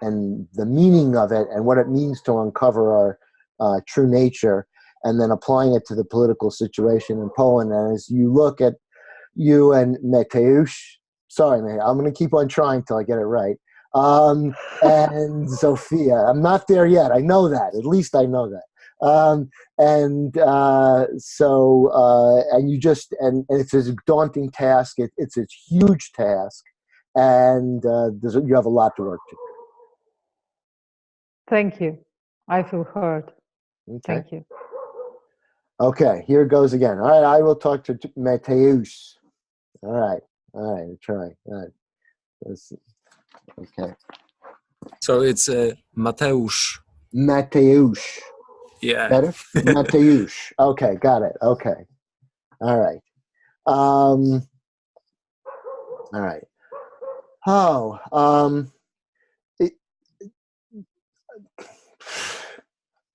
the meaning of it and what it means to uncover our true nature, and then applying it to the political situation in Poland. And as you look at you and Mateusz, sorry, man, I'm going to keep on trying till I get it right, and Zofia, I'm not there yet. I know that. At least I know that. And it's a daunting task. It's a huge task, and you have a lot to work to. Thank you. I feel heard. Okay. Thank you. Okay, here goes again. All right, I will talk to Mateusz. All right, try. All right. Let's see. Okay. So it's Mateusz. Mateusz. Yeah. Better? Mateusz. Okay, got it. Okay. All right. All right.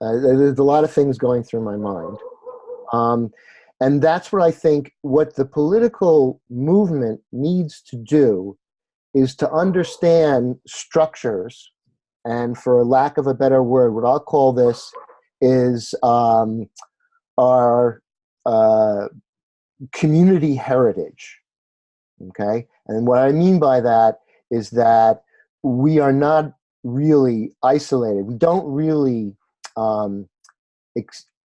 There's a lot of things going through my mind. And that's what I think what the political movement needs to do is to understand structures, and for lack of a better word, what I'll call this is our community heritage, okay? And what I mean by that is that we are not really isolated. We don't really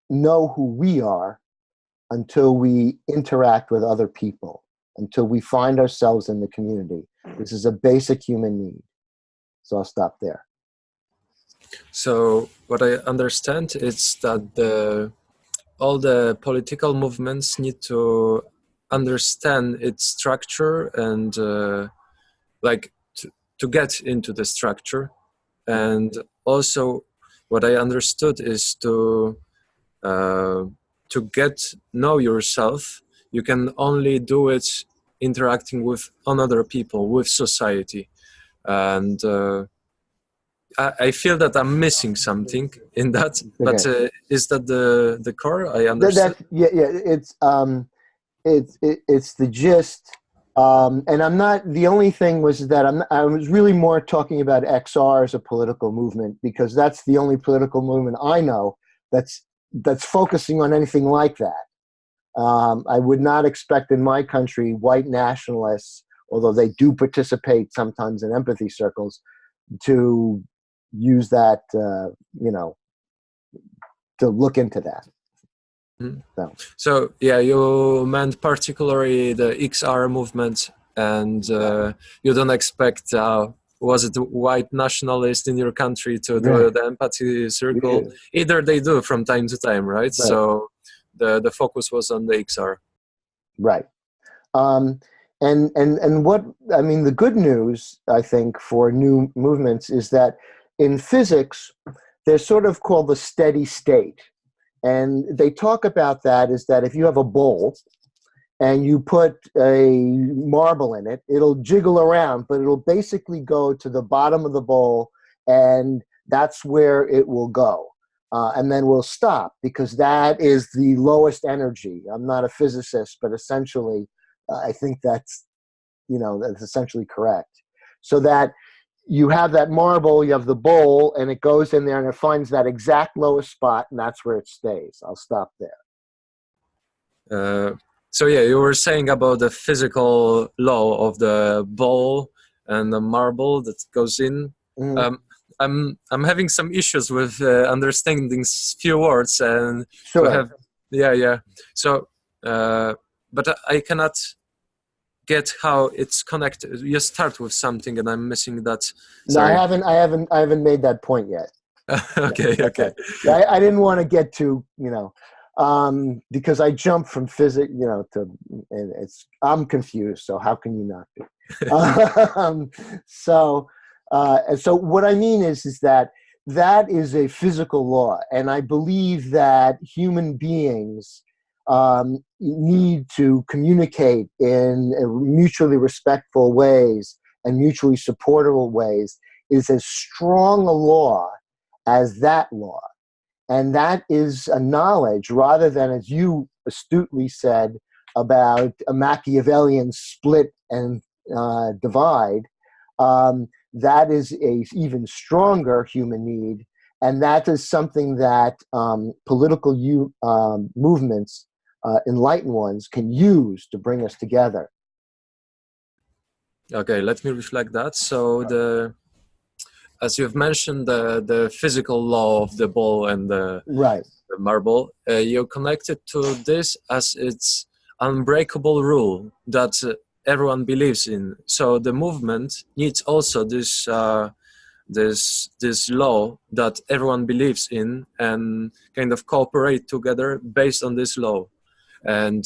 know who we are until we interact with other people, until we find ourselves in the community. This is a basic human need. So I'll stop there. So what I understand is that the all the political movements need to understand its structure and like to get into the structure. And also what I understood is to get know yourself, you can only do it interacting with other people, with society. And I feel that I'm missing something in that, but is that the core? I understand. Yeah, it's the gist. And I'm not, the only thing was that I was really more talking about XR as a political movement, because that's the only political movement I know that's focusing on anything like that. I would not expect in my country white nationalists, although they do participate sometimes in empathy circles, to use that, to look into that. So yeah, you meant particularly the XR movement, and you don't expect was it white nationalist in your country to do the empathy circle? Yeah. Either they do from time to time, right? So the focus was on the XR. Right. And what I mean, the good news I think for new movements is that in physics they're sort of called the steady state. And they talk about that is that if you have a bowl and you put a marble in it, it'll jiggle around, but it'll basically go to the bottom of the bowl, and that's where it will go. And then we'll stop, because that is the lowest energy. I'm not a physicist, but essentially, I think that's essentially correct. So that you have that marble, you have the bowl, and it goes in there and it finds that exact lowest spot, and that's where it stays. I'll stop there. So yeah, you were saying about the physical law of the bowl and the marble that goes in. Mm-hmm. I'm having some issues with understanding few words, and sure. To have So, but I cannot get how it's connected. You start with something, and I'm missing that. Sorry. No, I haven't made that point yet. Okay. I didn't want to get to because I jumped from physics, and I'm confused. So how can you not be? So what I mean is that is a physical law, and I believe that human beings need to communicate in mutually respectful ways and mutually supportable ways is as strong a law as that law. And that is a knowledge, rather than, as you astutely said, about a Machiavellian split and divide. That is a even stronger human need, and that is something that political movements, enlightened ones, can use to bring us together. Okay, let me reflect that. So as you've mentioned, the physical law of the ball and the marble, you're connected to this as its unbreakable rule that everyone believes in. So the movement needs also this law that everyone believes in, and kind of cooperate together based on this law. And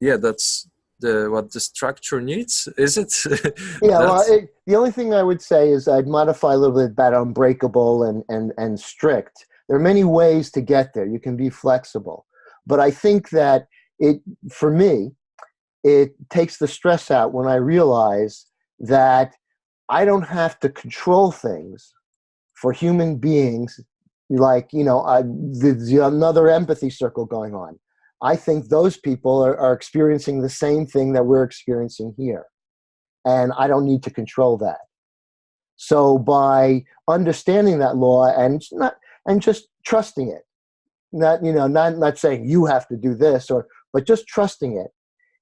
that's what the structure needs, is it? The only thing I would say is I'd modify a little bit about unbreakable and strict. There are many ways to get there. You can be flexible. But I think that for me, it takes the stress out when I realize that I don't have to control things for human beings. Like, there's another empathy circle going on. I think those people are experiencing the same thing that we're experiencing here. And I don't need to control that. So by understanding that law and just trusting it, not saying you have to do this, but just trusting it,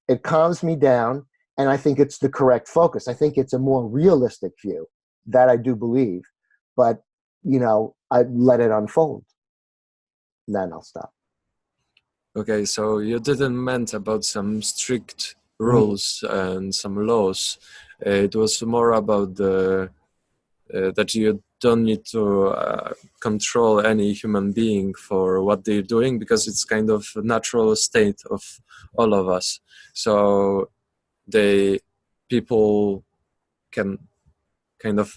it calms me down. And I think it's the correct focus. I think it's a more realistic view, that I do believe, but I let it unfold. Then I'll stop. Okay, so you didn't meant about some strict rules and some laws. It was more about that you don't need to control any human being for what they're doing, because it's kind of a natural state of all of us. So people can kind of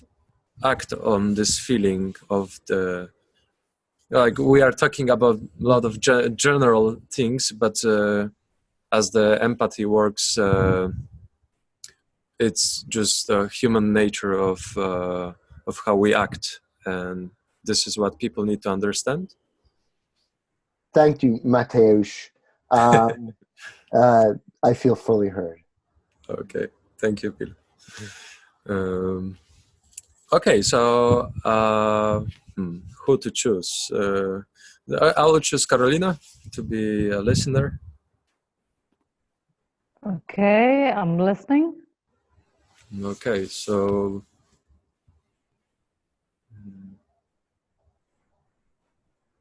act on this feeling of the, like, we are talking about a lot of general things, but as the empathy works, it's just human nature of how we act, and this is what people need to understand. Thank you, Mateusz. I feel fully heard. Okay, thank you, Bill. Okay, so who to choose? I'll choose Carolina to be a listener. Okay, I'm listening. Okay, so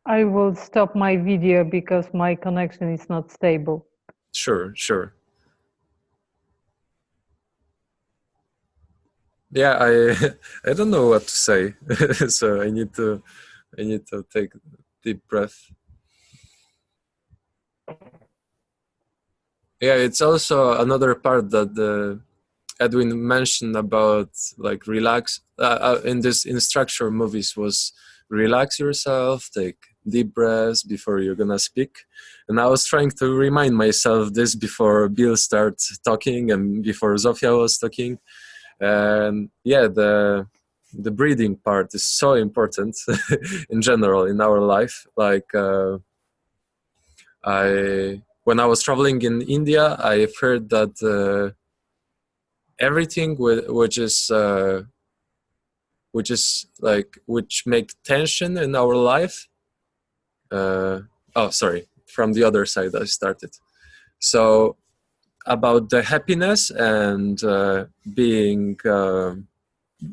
I will stop my video because my connection is not stable. Sure. Yeah, I don't know what to say, so I need to take a deep breath. Yeah, it's also another part that Edwin mentioned about, like, relax in structure movies, was relax yourself, take deep breaths before you're gonna speak. And I was trying to remind myself this before Bill started talking and before Zofia was talking. And yeah, the breathing part is so important in general in our life. Like when I was traveling in India, I've heard that everything which make tension in our life. From the other side I started. So about the happiness and being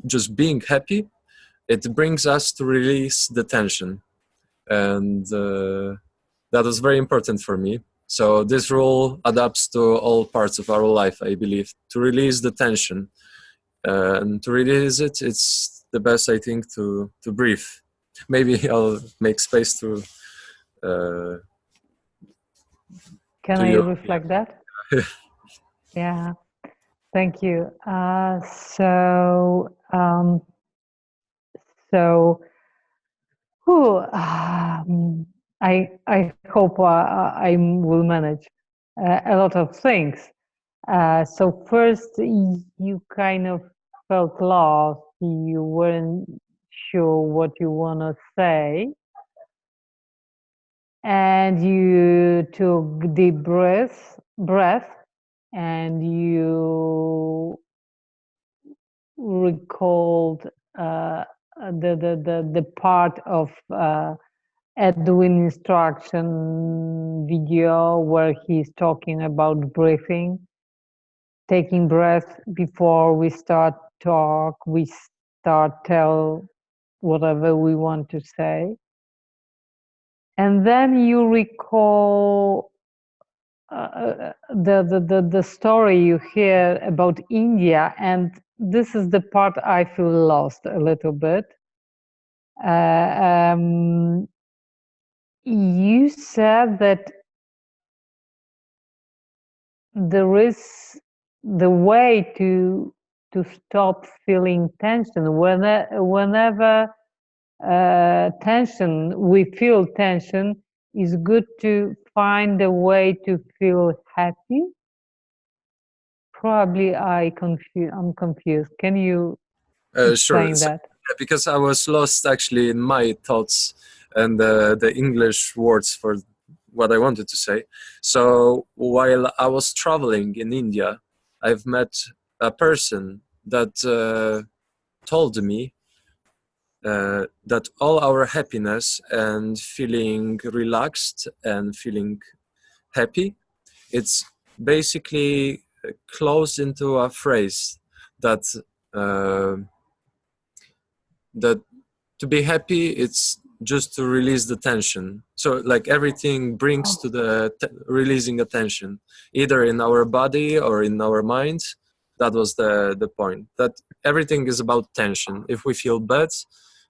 just being happy, it brings us to release the tension, and that was very important for me. So this rule adapts to all parts of our life, I believe, to release the tension. And to release it, it's the best, I think, to breathe. Maybe I'll make space to Can to I you. reflect that? Yeah, thank you. So I hope I will manage a lot of things. So first, you kind of felt lost. You weren't sure what you want to say, and you took deep breath, and you recalled the part of Edwin instruction video where he's talking about breathing, taking breath before we start talk, we start tell whatever we want to say. And then you recall the story you hear about India, and this is the part I feel lost a little bit. You said that there is the way to stop feeling tension. Whenever we feel tension, is good to find a way to feel happy. Probably I'm confused. Can you explain Sure. that? Because I was lost actually in my thoughts and the English words for what I wanted to say. So while I was traveling in India, I've met a person that told me that all our happiness and feeling relaxed and feeling happy, it's basically closed into a phrase that that to be happy, it's just to release the tension. So like everything brings to the releasing the tension, either in our body or in our minds. That was the point, that everything is about tension. If we feel bad,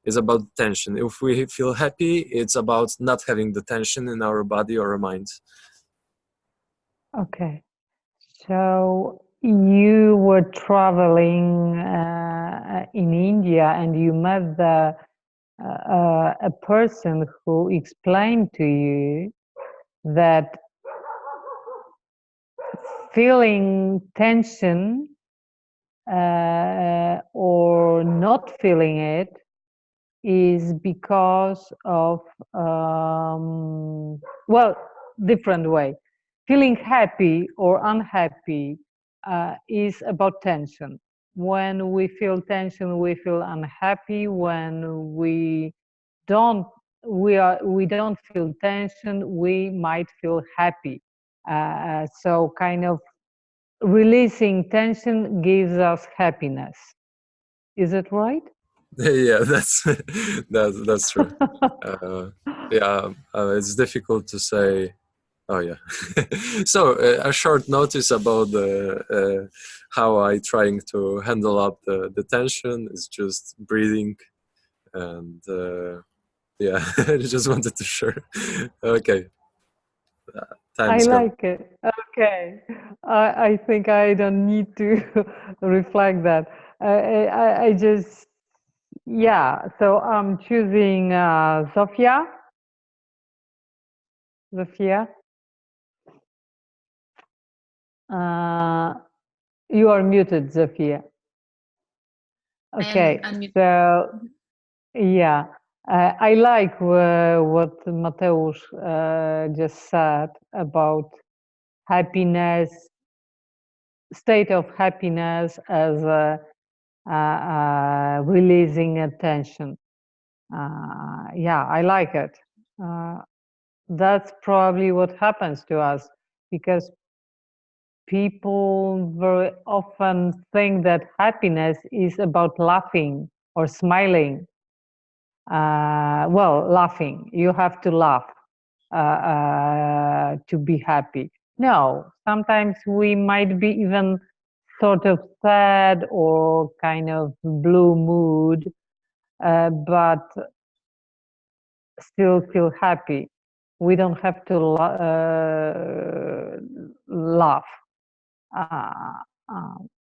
is about tension. If we feel happy, it's about not having the tension in our body or our mind. Okay. So you were traveling in India and you met a person who explained to you that feeling tension or not feeling it is because of, well, different way. Feeling happy or unhappy is about tension. When we feel tension, we feel unhappy. When we don't feel tension, we might feel happy. So kind of releasing tension gives us happiness. Is it right? Yeah, that's true. It's difficult to say. Oh yeah. So a short notice about how I trying to handle up the tension is just breathing, and yeah, I just wanted to share. Okay, I time's gone. like it. Okay. I think I don't need to reflect that. I just, yeah. So I'm choosing Zofia. Zofia. You are muted, Zofia. Okay. So, yeah. I like what Mateusz just said about happiness, state of happiness as releasing attention. Yeah, I like it. That's probably what happens to us because people very often think that happiness is about laughing or smiling. Well, laughing, you have to laugh to be happy. No, sometimes we might be even sort of sad or kind of blue mood, but still feel happy. We don't have to laugh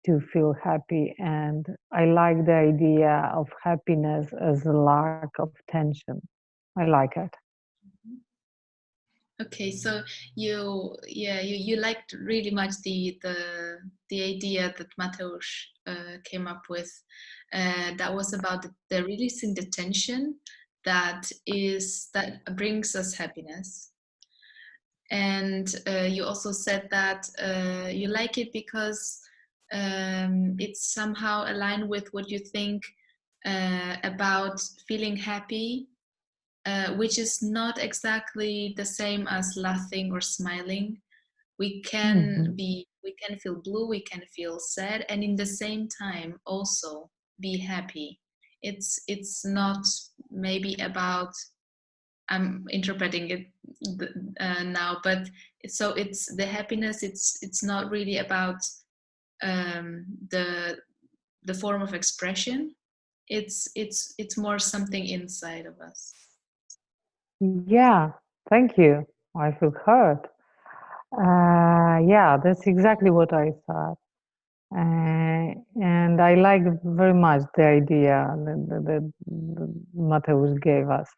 to feel happy. And I like the idea of happiness as a lack of tension. I like it. Okay, so you liked really much the idea that Mateusz came up with. That was about the releasing the tension that brings us happiness. And you also said that you like it because it's somehow aligned with what you think about feeling happy. Which is not exactly the same as laughing or smiling. We can feel blue, we can feel sad, and in the same time also be happy. It's not maybe about, I'm interpreting it now, but so it's the happiness. It's not really about the form of expression. It's more something inside of us. Yeah, thank you. I feel heard. Yeah, that's exactly what I thought. And I like very much the idea that Mateusz gave us.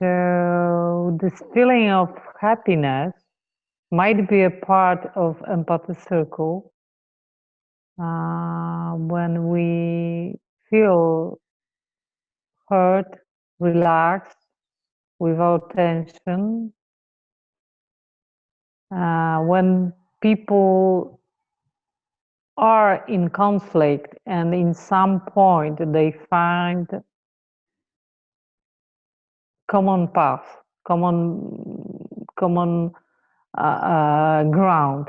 So this feeling of happiness might be a part of empathy circle when we feel hurt, relaxed, without tension. When people are in conflict and in some point they find common path, common ground.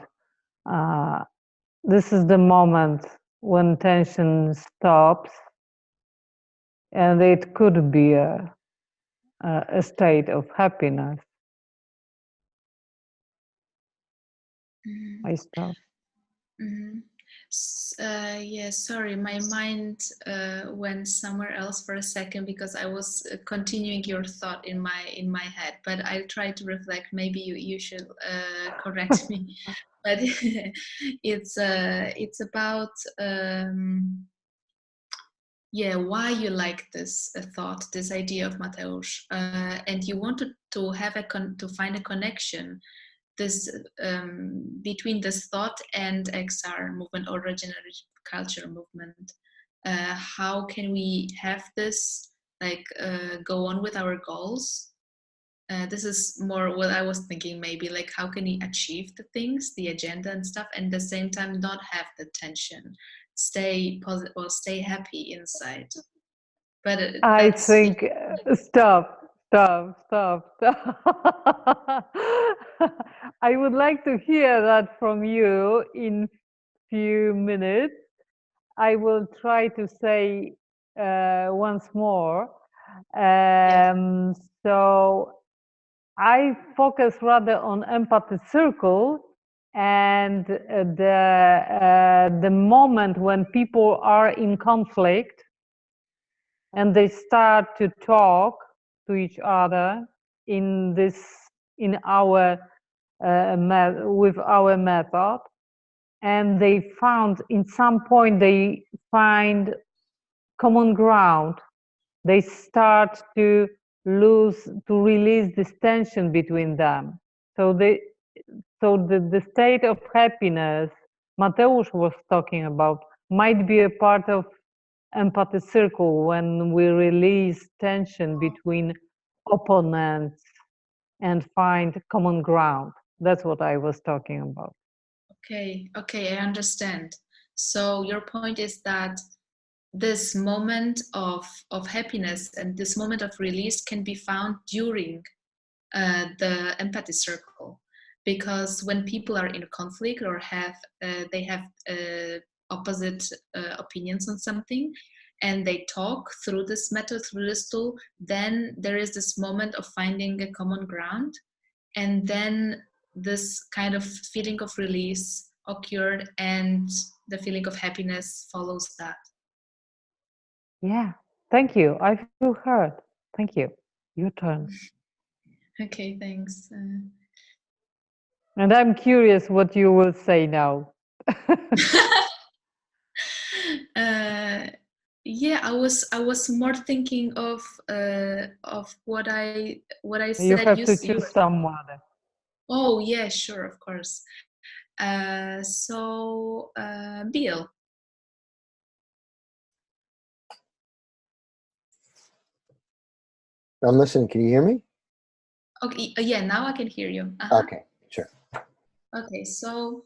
This is the moment when tension stops, and it could be a state of happiness. I stop. Mm-hmm. Yeah, sorry, my mind went somewhere else for a second because I was continuing your thought in my head. But I'll try to reflect. Maybe you should correct me. But it's about yeah, why you like this thought, this idea of Mateusz, and you wanted to have to find a connection this between this thought and XR movement or regenerative culture movement. How can we have this like go on with our goals? This is more what I was thinking, maybe like how can we achieve the things, the agenda and stuff, and at the same time not have the tension, stay positive or stay happy inside. But I that's think stop. I would like to hear that from you in few minutes. I will try to say once more. So I focus rather on empathy circle and the moment when people are in conflict and they start to talk to each other with our method, and they found in some point they find common ground. They start to release this tension between them. So the state of happiness Mateusz was talking about might be a part of empathy circle when we release tension between opponents and find common ground. That's what I was talking about. Okay, I understand. So your point is that this moment of happiness and this moment of release can be found during the empathy circle, because when people are in conflict or they have opposite opinions on something, and they talk through this method, through this tool, then there is this moment of finding a common ground, and then this kind of feeling of release occurred, and the feeling of happiness follows that. Yeah, thank you. I feel heard. Thank you. Your turn. Okay, thanks. And I'm curious what you will say now. Yeah, I was more thinking of what I said. You have to choose someone. Oh yeah, sure, of course. Bill. I'm listening. Can you hear me? Okay, yeah, now I can hear you. Uh-huh. Okay, sure. Okay, so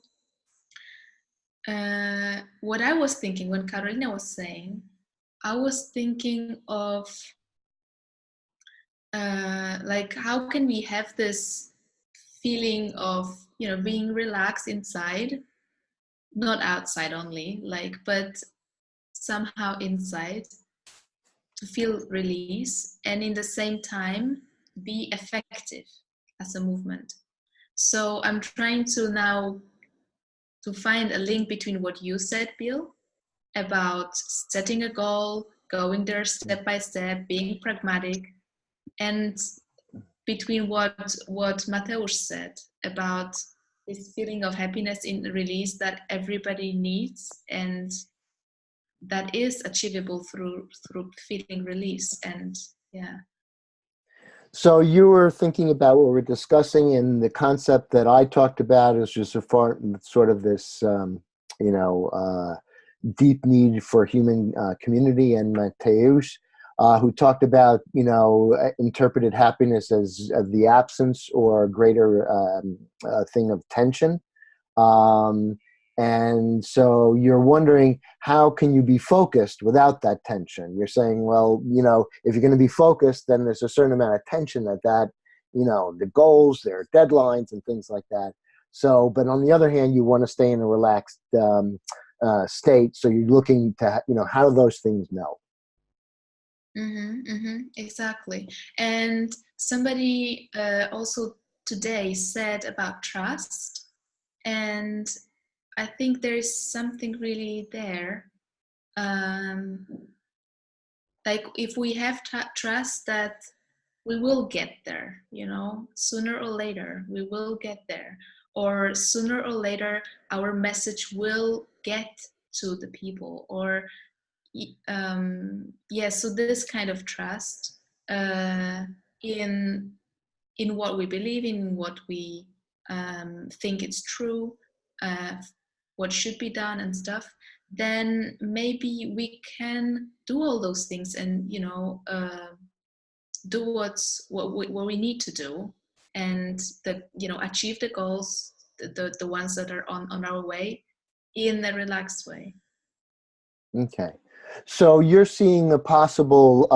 what I was thinking when Carolina was saying, I was thinking of like how can we have this feeling of being relaxed inside, not outside only, like, but somehow inside, to feel release and in the same time be effective as a movement. So I'm trying to now to find a link between what you said, Bill, about setting a goal, going there step by step, being pragmatic, and between what Mateusz said about this feeling of happiness in release that everybody needs and that is achievable through feeling release. And yeah. So you were thinking about what we're discussing, and the concept that I talked about is just sort of this, deep need for human community, and Mateusz, who talked about, interpreted happiness as the absence or greater thing of tension. And so you're wondering, how can you be focused without that tension? You're saying, well, if you're going to be focused, then there's a certain amount of tension the goals, there are deadlines and things like that. So, but on the other hand, you want to stay in a relaxed state. So you're looking to, how do those things melt? Exactly. And somebody also today said about trust, and I think there is something really there. Like if we have trust that we will get there, you know, sooner or later we will get there, or sooner or later our message will get to the people, or yeah, so this kind of trust in what we believe in, what we think it's true, what should be done and stuff, then maybe we can do all those things and, you know, do what we need to do, and you know, achieve the goals, the ones that are on our way, in a relaxed way. Okay. So you're seeing a possible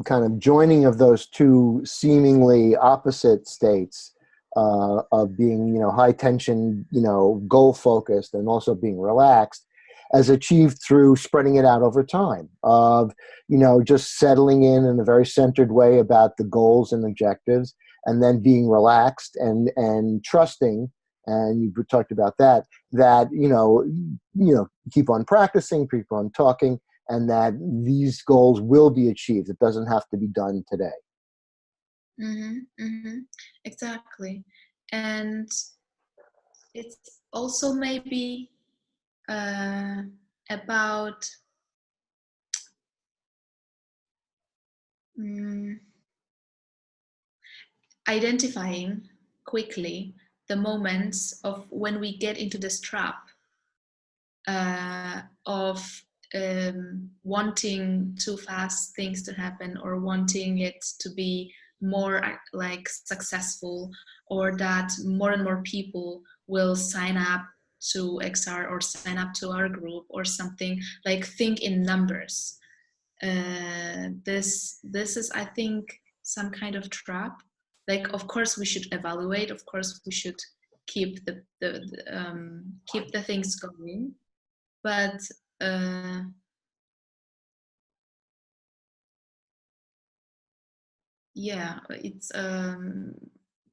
kind of joining of those two seemingly opposite states of being, you know, high tension, you know, goal focused, and also being relaxed, as achieved through spreading it out over time, of, you know, just settling in a very centered way about the goals and objectives, and then being relaxed and trusting. And you talked about that, you know, keep on practicing, keep on talking, and that these goals will be achieved. It doesn't have to be done today. Exactly. And it's also maybe about identifying quickly the moments of when we get into this trap of wanting too fast things to happen, or wanting it to be more like successful, or that more and more people will sign up to XR or sign up to our group or something, like think in numbers. This is, I think, some kind of trap. Like, of course we should evaluate, of course we should keep keep the things going, but yeah, it's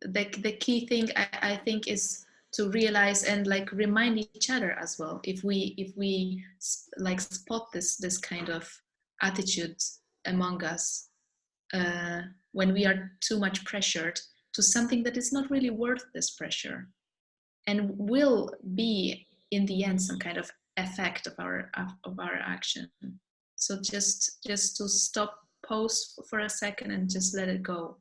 the key thing I think is to realize and like remind each other as well, if we like spot this kind of attitude among us, when we are too much pressured to something that is not really worth this pressure, and will be in the end some kind of effect of our action. So just to stop, pause for a second, and just let it go.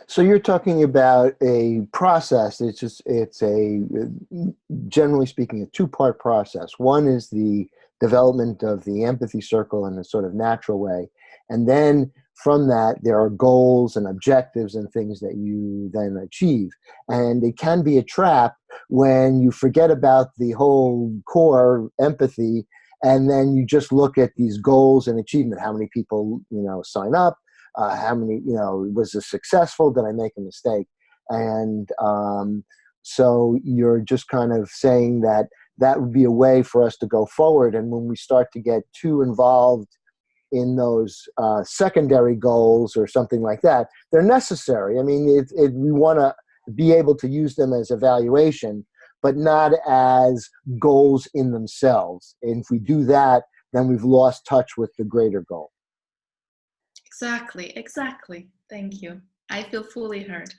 So you're talking about a process. It's a, generally speaking, a two-part process. One is the development of the empathy circle in a sort of natural way. And then from that, there are goals and objectives and things that you then achieve. And it can be a trap when you forget about the whole core empathy, and then you just look at these goals and achievement. How many people, you know, sign up? How many, you know, was this successful? Did I make a mistake? And so you're just kind of saying that that would be a way for us to go forward. And when we start to get too involved in those secondary goals or something like that, they're necessary. I mean, we want to be able to use them as evaluation, but not as goals in themselves. And if we do that, then we've lost touch with the greater goal. Exactly. Thank you. I feel fully heard.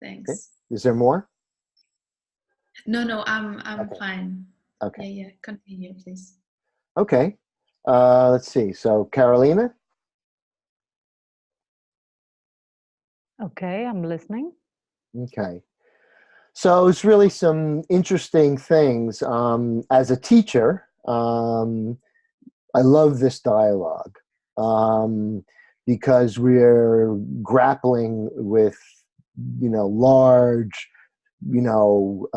Thanks. Okay. Is there more? No, I'm Okay. fine. Okay. Yeah. Continue, please. Okay. Let's see. So, Carolina? Okay, I'm listening. Okay. So it's really some interesting things. As a teacher, I love this dialogue because we're grappling with, you know, large, you know,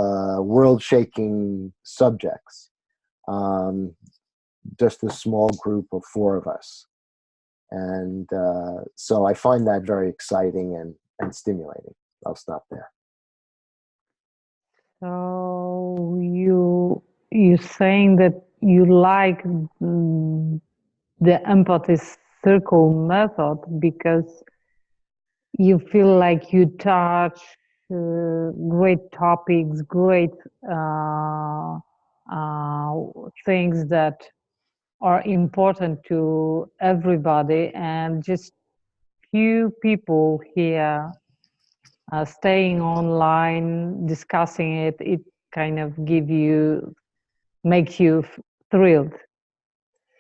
world-shaking subjects. Just a small group of four of us. And so I find that very exciting and stimulating. I'll stop there. So you're saying that you like the empathy circle method because you feel like you touch great topics, great things that are important to everybody, and just few people here staying online, discussing it. It kind of makes you thrilled.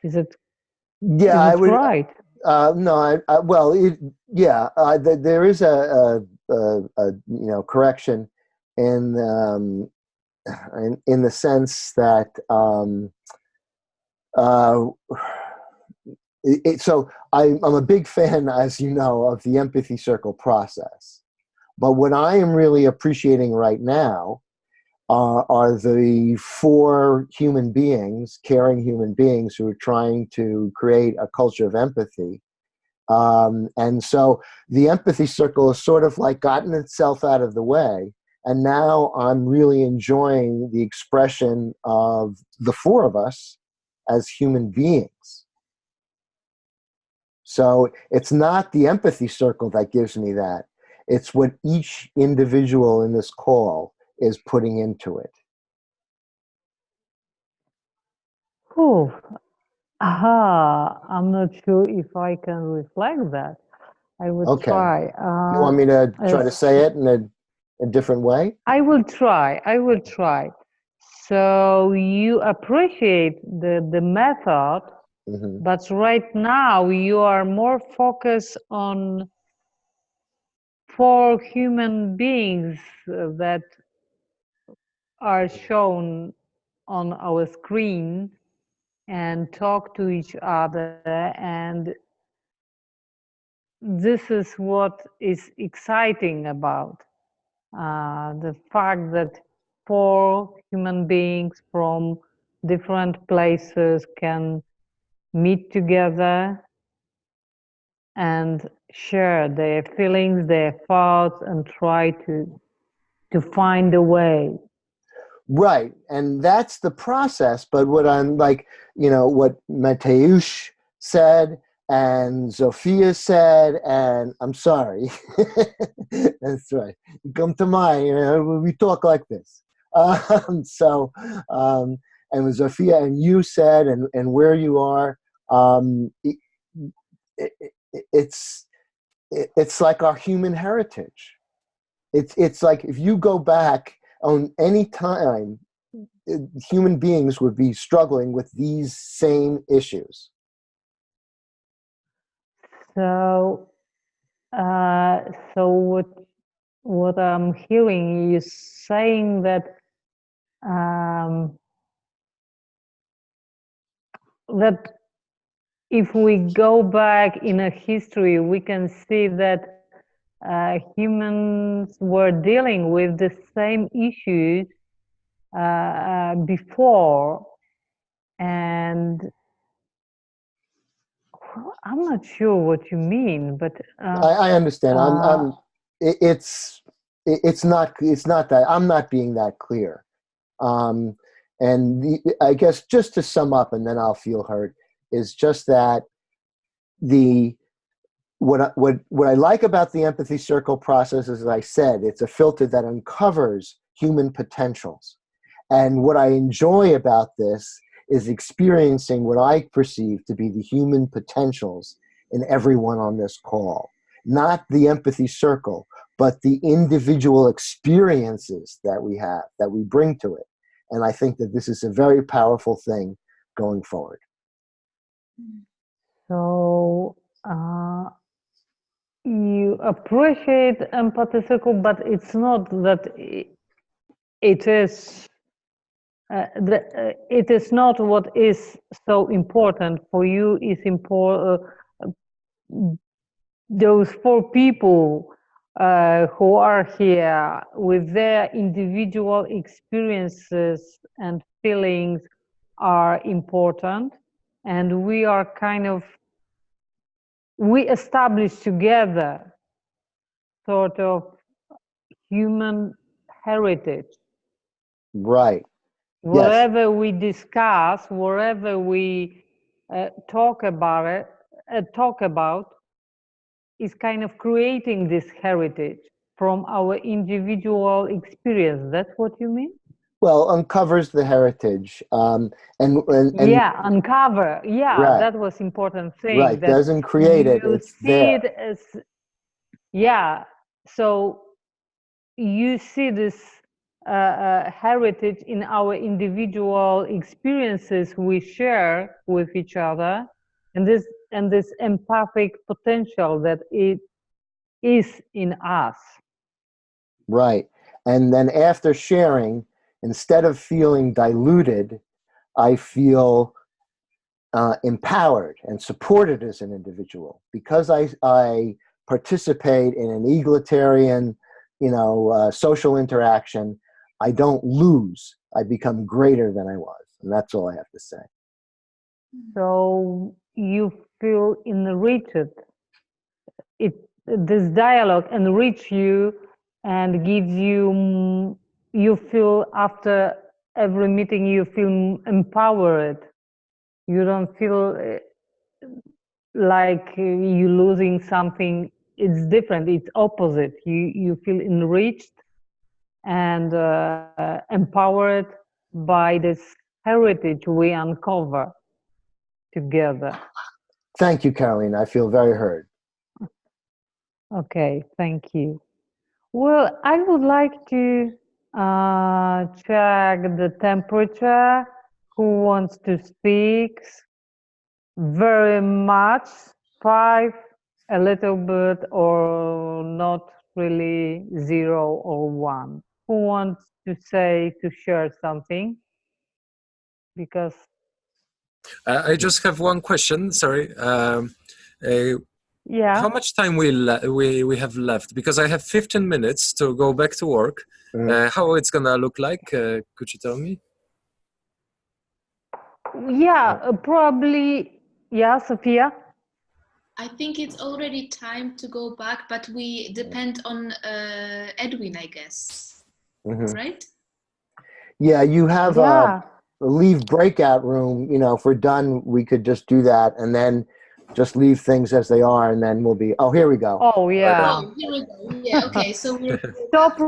Is it? Yeah, is I it would. right? No, well, yeah, there is a correction in in the sense that so I'm a big fan, as you know, of the empathy circle process. But what I am really appreciating right now are the 4 human beings, caring human beings, who are trying to create a culture of empathy. And so the empathy circle has sort of like gotten itself out of the way. And now I'm really enjoying the expression of the 4 of us as human beings. So it's not the empathy circle that gives me that. It's what each individual in this call is putting into it. Oh, I'm not sure if I can reflect that. I would Okay. try. You want me to try to say it in a different way? I will try. So you appreciate the method, Mm-hmm. but right now you are more focused on 4 human beings that are shown on our screen and talk to each other, and this is what is exciting about the fact that 4 human beings from different places can meet together and share their feelings, their thoughts, and try to find a way. Right. And that's the process. But what I'm like, what Mateusz said and Zofia said, and I'm sorry. That's right. You come to mind, we talk like this. And with Zofia and you said, and where you are, it's like our human heritage. It's like if you go back on any time, human beings would be struggling with these same issues. So, so what I'm hearing is saying that that if we go back in a history, we can see that humans were dealing with the same issues before, and I'm not sure what you mean, but I understand. It's not that I'm not being that clear. I guess just to sum up, and then I'll feel heard, is just that what I like about the empathy circle process is, as I said, it's a filter that uncovers human potentials. And what I enjoy about this is experiencing what I perceive to be the human potentials in everyone on this call. Not the empathy circle, but the individual experiences that we have, that we bring to it. And I think that this is a very powerful thing going forward. So you appreciate empathy circle, but it's not that it is. It is not what is so important for you. Is important those 4 people who are here with their individual experiences and feelings are important, and we are we establish together sort of human heritage. Right. Whatever we discuss, wherever we talk about is kind of creating this heritage from our individual experience. That's what you mean? Well, uncovers the heritage, and yeah, uncover. Yeah, right, that was important thing. right. That Doesn't create it; you it's see there. it as, yeah. So you see this heritage in our individual experiences we share with each other, and this empathic potential that it is in us. Right. And then after sharing, instead of feeling diluted, I feel empowered and supported as an individual because I participate in an egalitarian, social interaction. I don't lose. I become greater than I was. And that's all I have to say. So you feel enriched. This dialogue enrich you and gives you, you feel after every meeting, you feel empowered. You don't feel like you losing something. It's different. It's opposite. You feel enriched and empowered by this heritage we uncover together. Thank you, Caroline. I feel very heard. Okay, thank you. Well, I would like to check the temperature. Who wants to speak? Very much, 5, a little bit, or not really 0 or 1. Who wants to share something? Because I just have one question. Sorry. yeah. How much time we have left? Because I have 15 minutes to go back to work. How it's gonna look like? Could you tell me? Yeah, probably. Yeah, Sophia. I think it's already time to go back, but we depend on Edwin, I guess. Right? Yeah, you have a leave breakout room. If we're done, we could just do that and then just leave things as they are, and then we'll be. Oh, here we go. Oh, yeah. Oh, here we go. Yeah. Okay. So we're stop